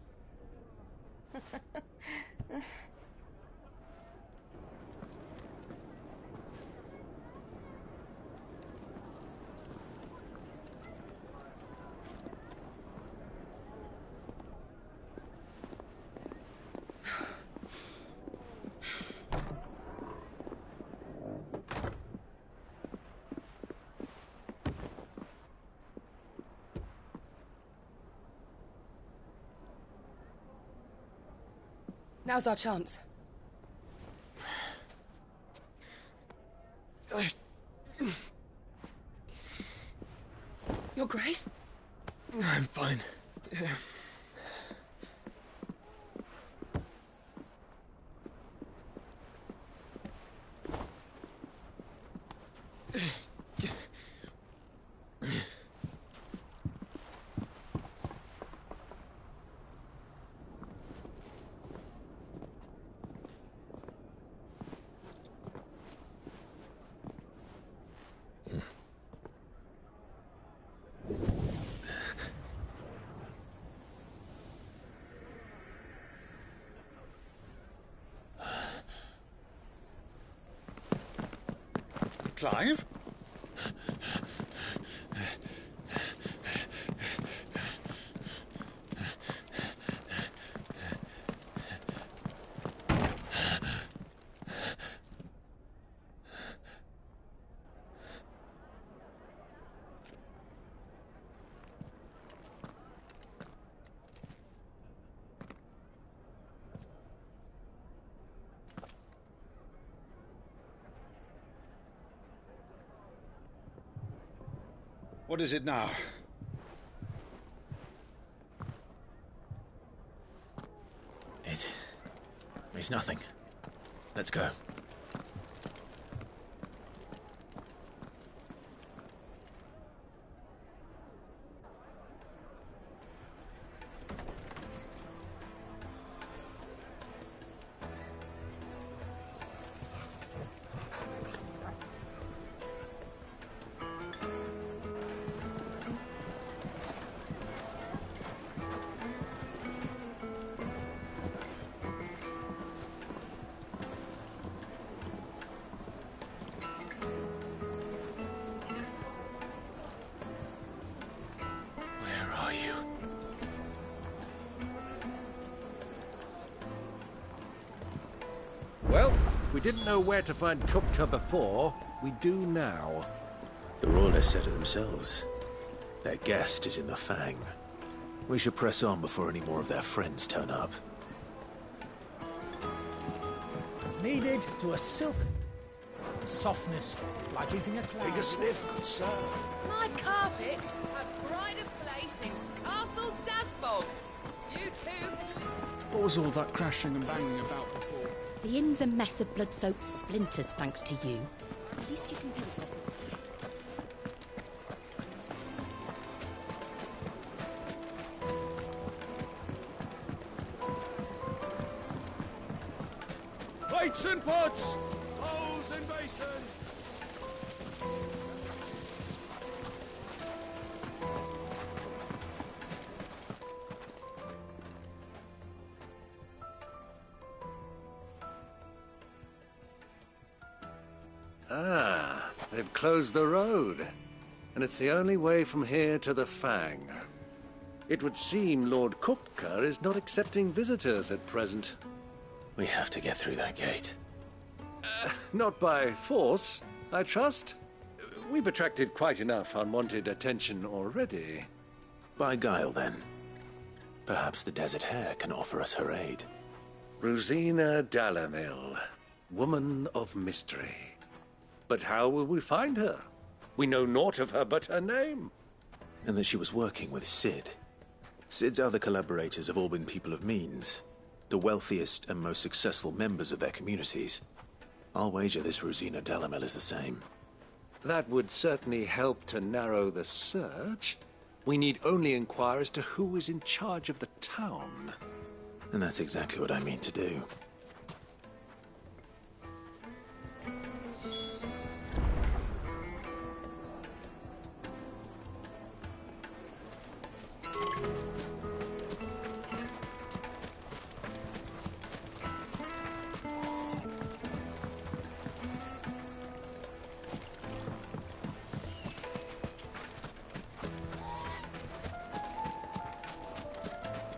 Now's our chance. Your Grace? I'm fine. Clive? What is it now? It's nothing. Let's go. Well, we didn't know where to find Kupka before. We do now. The Royalists said it themselves. Their guest is in the Fang. We should press on before any more of their friends turn up. Needed to a silk softness, like eating a cloud. Take a sniff, good sir. My carpets have pride of place in Castle Dasbog. You two... What was all that crashing and banging about before? The inn's a mess of blood-soaked splinters, thanks to you. The least you can do is let us... Plates and pots! Bowls and basins! Ah, they've closed the road. And it's the only way from here to the Fang. It would seem Lord Kupka is not accepting visitors at present. We have to get through that gate. Not by force, I trust. We've attracted quite enough unwanted attention already. By guile, then. Perhaps the Desert Hare can offer us her aid. Rosina Dalamil, woman of mystery. But how will we find her? We know naught of her but her name. And that she was working with Cid. Cid's other collaborators have all been people of means. The wealthiest and most successful members of their communities. I'll wager this Rosina Dalamil is the same. That would certainly help to narrow the search. We need only inquire as to who is in charge of the town. And that's exactly what I mean to do.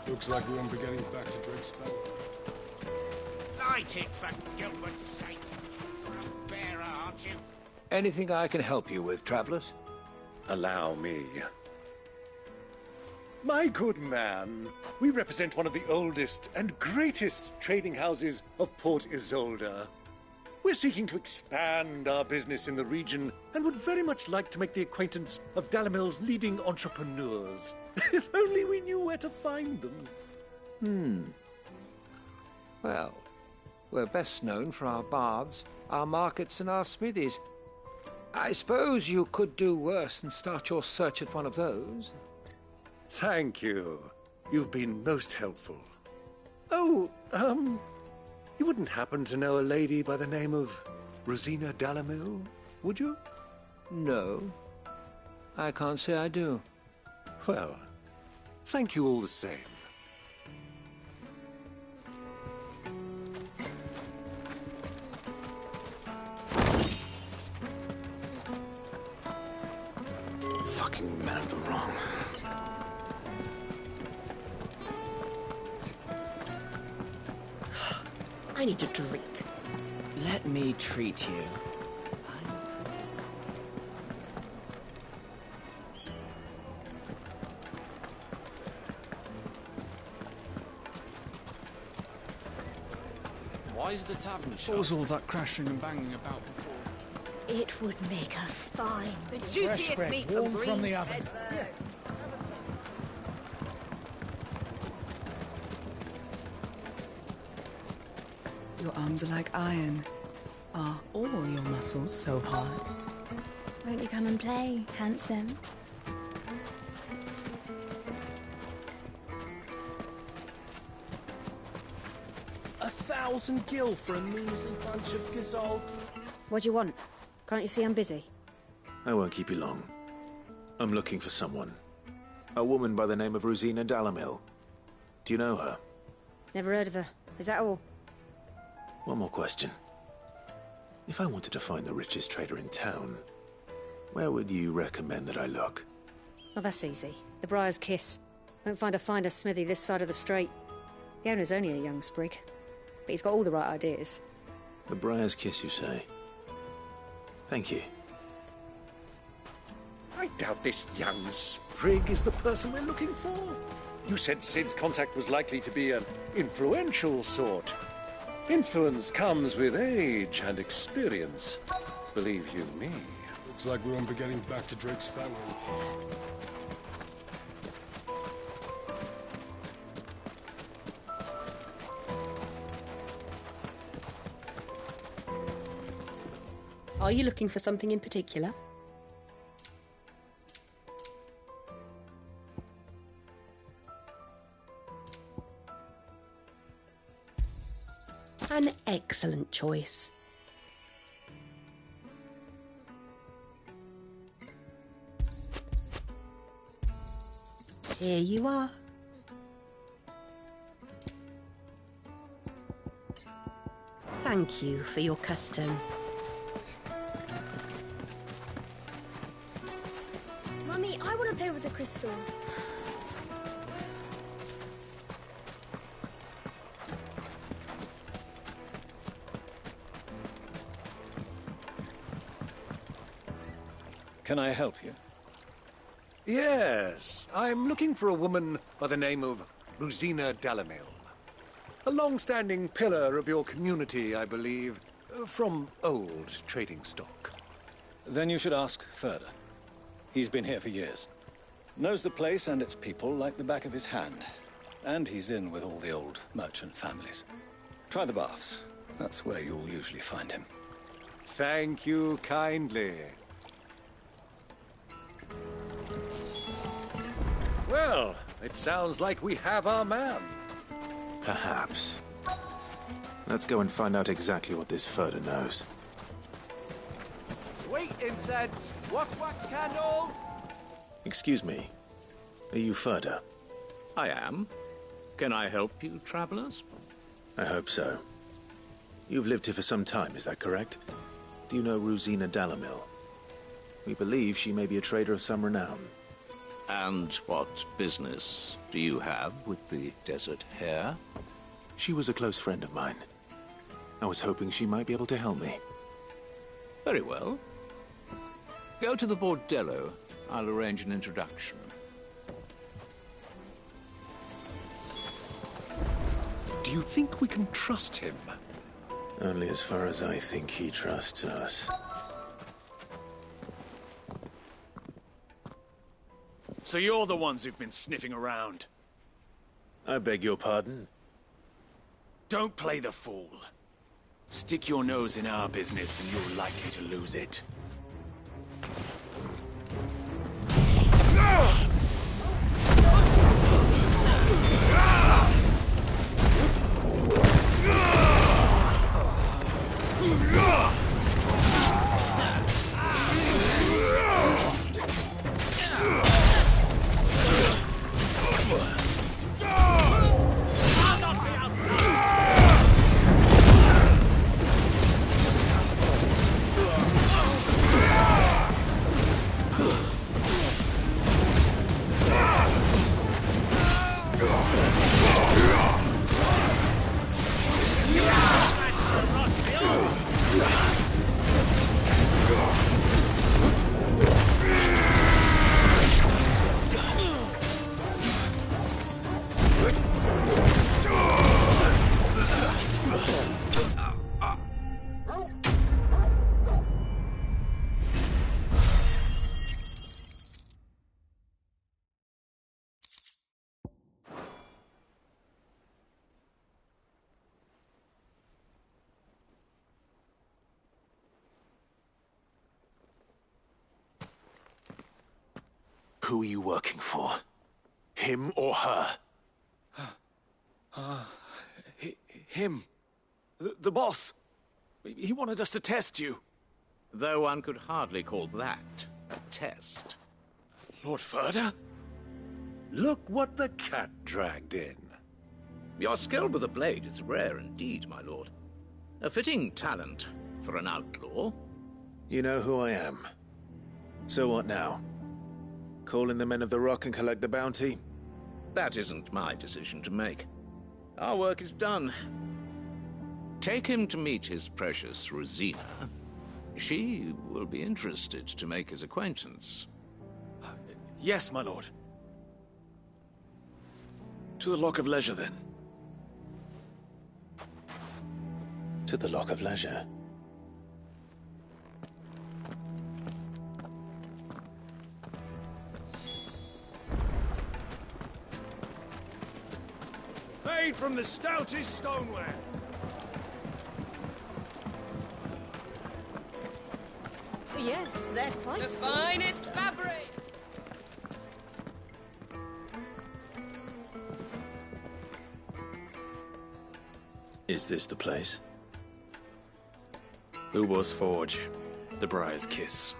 Looks like we won't be getting back to Drake's Fell. Light it, for Gilbert's sake. You're a bearer, aren't you? Anything I can help you with, travelers? Allow me. My good man, we represent one of the oldest and greatest trading houses of Port Isolde. We're seeking to expand our business in the region and would very much like to make the acquaintance of Dalamil's leading entrepreneurs. If only we knew where to find them. Well, we're best known for our baths, our markets, and our smithies. I suppose you could do worse than start your search at one of those. Thank you. You've been most helpful. Oh, you wouldn't happen to know a lady by the name of Rosina Dalamil, would you? No, I can't say I do. Well, thank you all the same. Fucking men of the wrong. I need a drink. Let me treat you. Why is the tavern shut? What was all that crashing and banging about before? It would make a fine. The Fresh juiciest bread, meat warm from from the Green's oven. Headberg. Your arms are like iron. Are all your muscles so hard? Won't you come and play, handsome? A 1,000 gil for a measly bunch of gazalt. What do you want? Can't you see I'm busy? I won't keep you long. I'm looking for someone. A woman by the name of Rosina Dalamil. Do you know her? Never heard of her. Is that all? One more question. If I wanted to find the richest trader in town, where would you recommend that I look? Oh, that's easy. The Briar's Kiss. Won't find a finer smithy this side of the strait. The owner's only a young sprig, but he's got all the right ideas. The Briar's Kiss, you say? Thank you. I doubt this young sprig is the person we're looking for. You said Sid's contact was likely to be an influential sort. Influence comes with age and experience. Believe you me. Looks like we won't be getting back to Drake's family. Are you looking for something in particular? An excellent choice. Here you are. Thank you for your custom. Mummy, I want to play with the crystal. Can I help you? Yes, I'm looking for a woman by the name of Rosina Dalamil. A long-standing pillar of your community, I believe, from old trading stock. Then you should ask Furder. He's been here for years. Knows the place and its people like the back of his hand. And he's in with all the old merchant families. Try the baths. That's where you'll usually find him. Thank you kindly. Well, it sounds like we have our man. Perhaps. Let's go and find out exactly what this Furder knows. Sweet incense! Wax candles! Excuse me. Are you Furder? I am. Can I help you, travelers? I hope so. You've lived here for some time, is that correct? Do you know Rosina Dalamil? We believe she may be a trader of some renown. And what business do you have with the desert hare? She was a close friend of mine. I was hoping she might be able to help me. Very well. Go to the bordello. I'll arrange an introduction. Do you think we can trust him? Only as far as I think he trusts us. So you're the ones who've been sniffing around? I beg your pardon? Don't play the fool. Stick your nose in our business and you're likely to lose it. Who are you working for? Him or her? Him. The boss. He wanted us to test you. Though one could hardly call that a test. Lord Ferda? Look what the cat dragged in. Your skill with the blade is rare indeed, my lord. A fitting talent for an outlaw. You know who I am. So what now? Call in the Men of the Rock and collect the bounty? That isn't my decision to make. Our work is done. Take him to meet his precious Rosina. She will be interested to make his acquaintance. Yes, my lord. To the Lock of Leisure, then. To the Lock of Leisure. Made from the stoutest stoneware. Yes, they're quite The finest fabric! Is this the place? Lubor's Forge. The Briar's Kiss.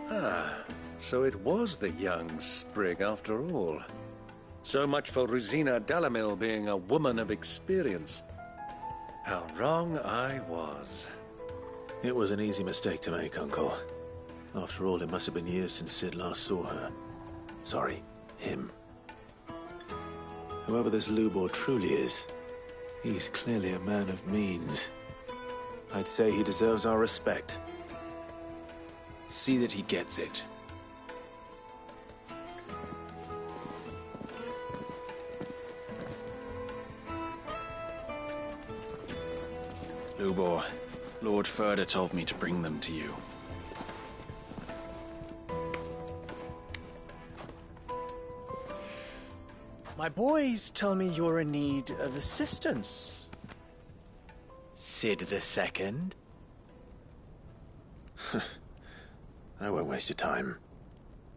Ah, so it was the young sprig after all. So much for Rosina Dalamil being a woman of experience. How wrong I was. It was an easy mistake to make, Uncle. After all, it must have been years since Sid last saw her. Sorry, him. Whoever this Lubor truly is, he's clearly a man of means. I'd say he deserves our respect. See that he gets it. Lubor, Lord Ferda told me to bring them to you. My boys tell me you're in need of assistance. Sid the Second? I won't waste your time.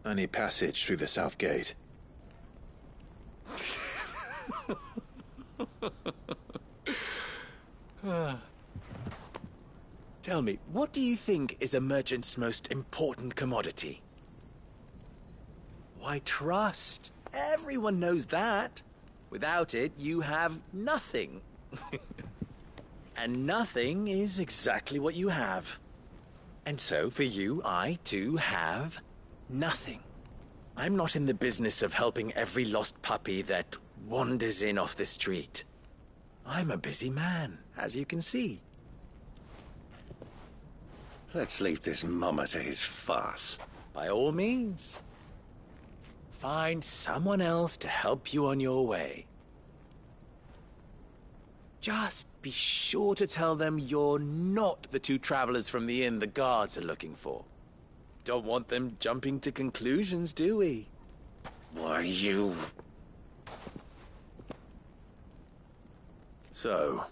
I need passage through the south gate. Tell me, what do you think is a merchant's most important commodity? Why, trust. Everyone knows that. Without it, you have nothing. And nothing is exactly what you have. And so, for you, I, too, have nothing. I'm not in the business of helping every lost puppy that wanders in off the street. I'm a busy man, as you can see. Let's leave this mummer to his farce. By all means. find someone else to help you on your way. Just be sure to tell them you're not the two travelers from the inn the guards are looking for. Don't want them jumping to conclusions, do we? Why, you... So,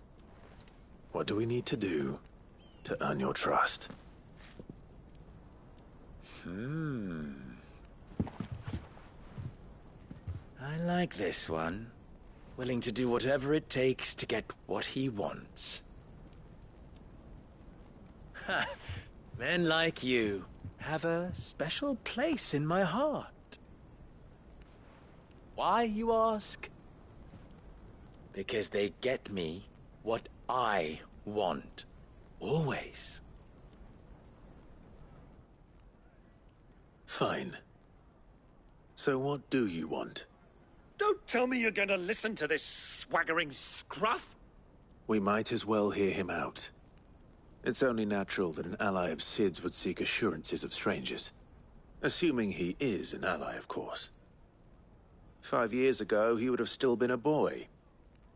what do we need to do to earn your trust? I like this one. Willing to do whatever it takes to get what he wants. Ha! Men like you have a special place in my heart. Why, you ask? Because they get me what I want. Always. Fine. So what do you want? Don't tell me you're going to listen to this swaggering scruff! We might as well hear him out. It's only natural that an ally of Sid's would seek assurances of strangers. Assuming he is an ally, of course. 5 years ago, he would have still been a boy.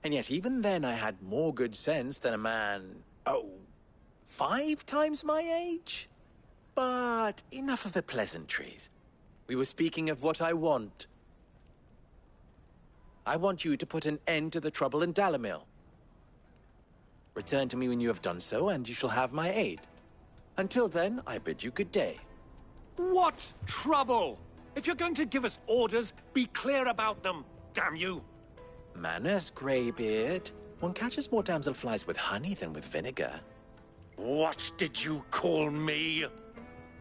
And yet even then I had more good sense than a man... 5 times my age? But enough of the pleasantries. We were speaking of what I want. I want you to put an end to the trouble in Dalamil. Return to me when you have done so, and you shall have my aid. Until then, I bid you good day. What trouble? If you're going to give us orders, be clear about them, damn you! Manners, Greybeard. One catches more damselflies with honey than with vinegar. What did you call me?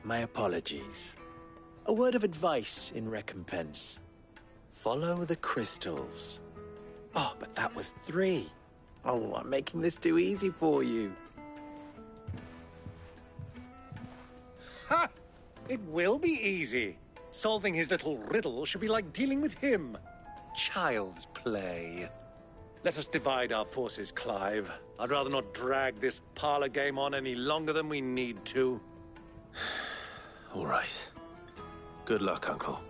My apologies. A word of advice in recompense. Follow the crystals. Oh, but that was 3. Oh, I'm making this too easy for you. Ha! It will be easy. Solving his little riddle should be like dealing with him. Child's play. Let us divide our forces, Clive. I'd rather not drag this parlor game on any longer than we need to. All right. Good luck, Uncle.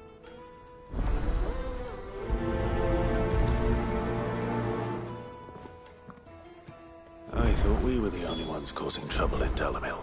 I thought we were the only ones causing trouble in Dalamil.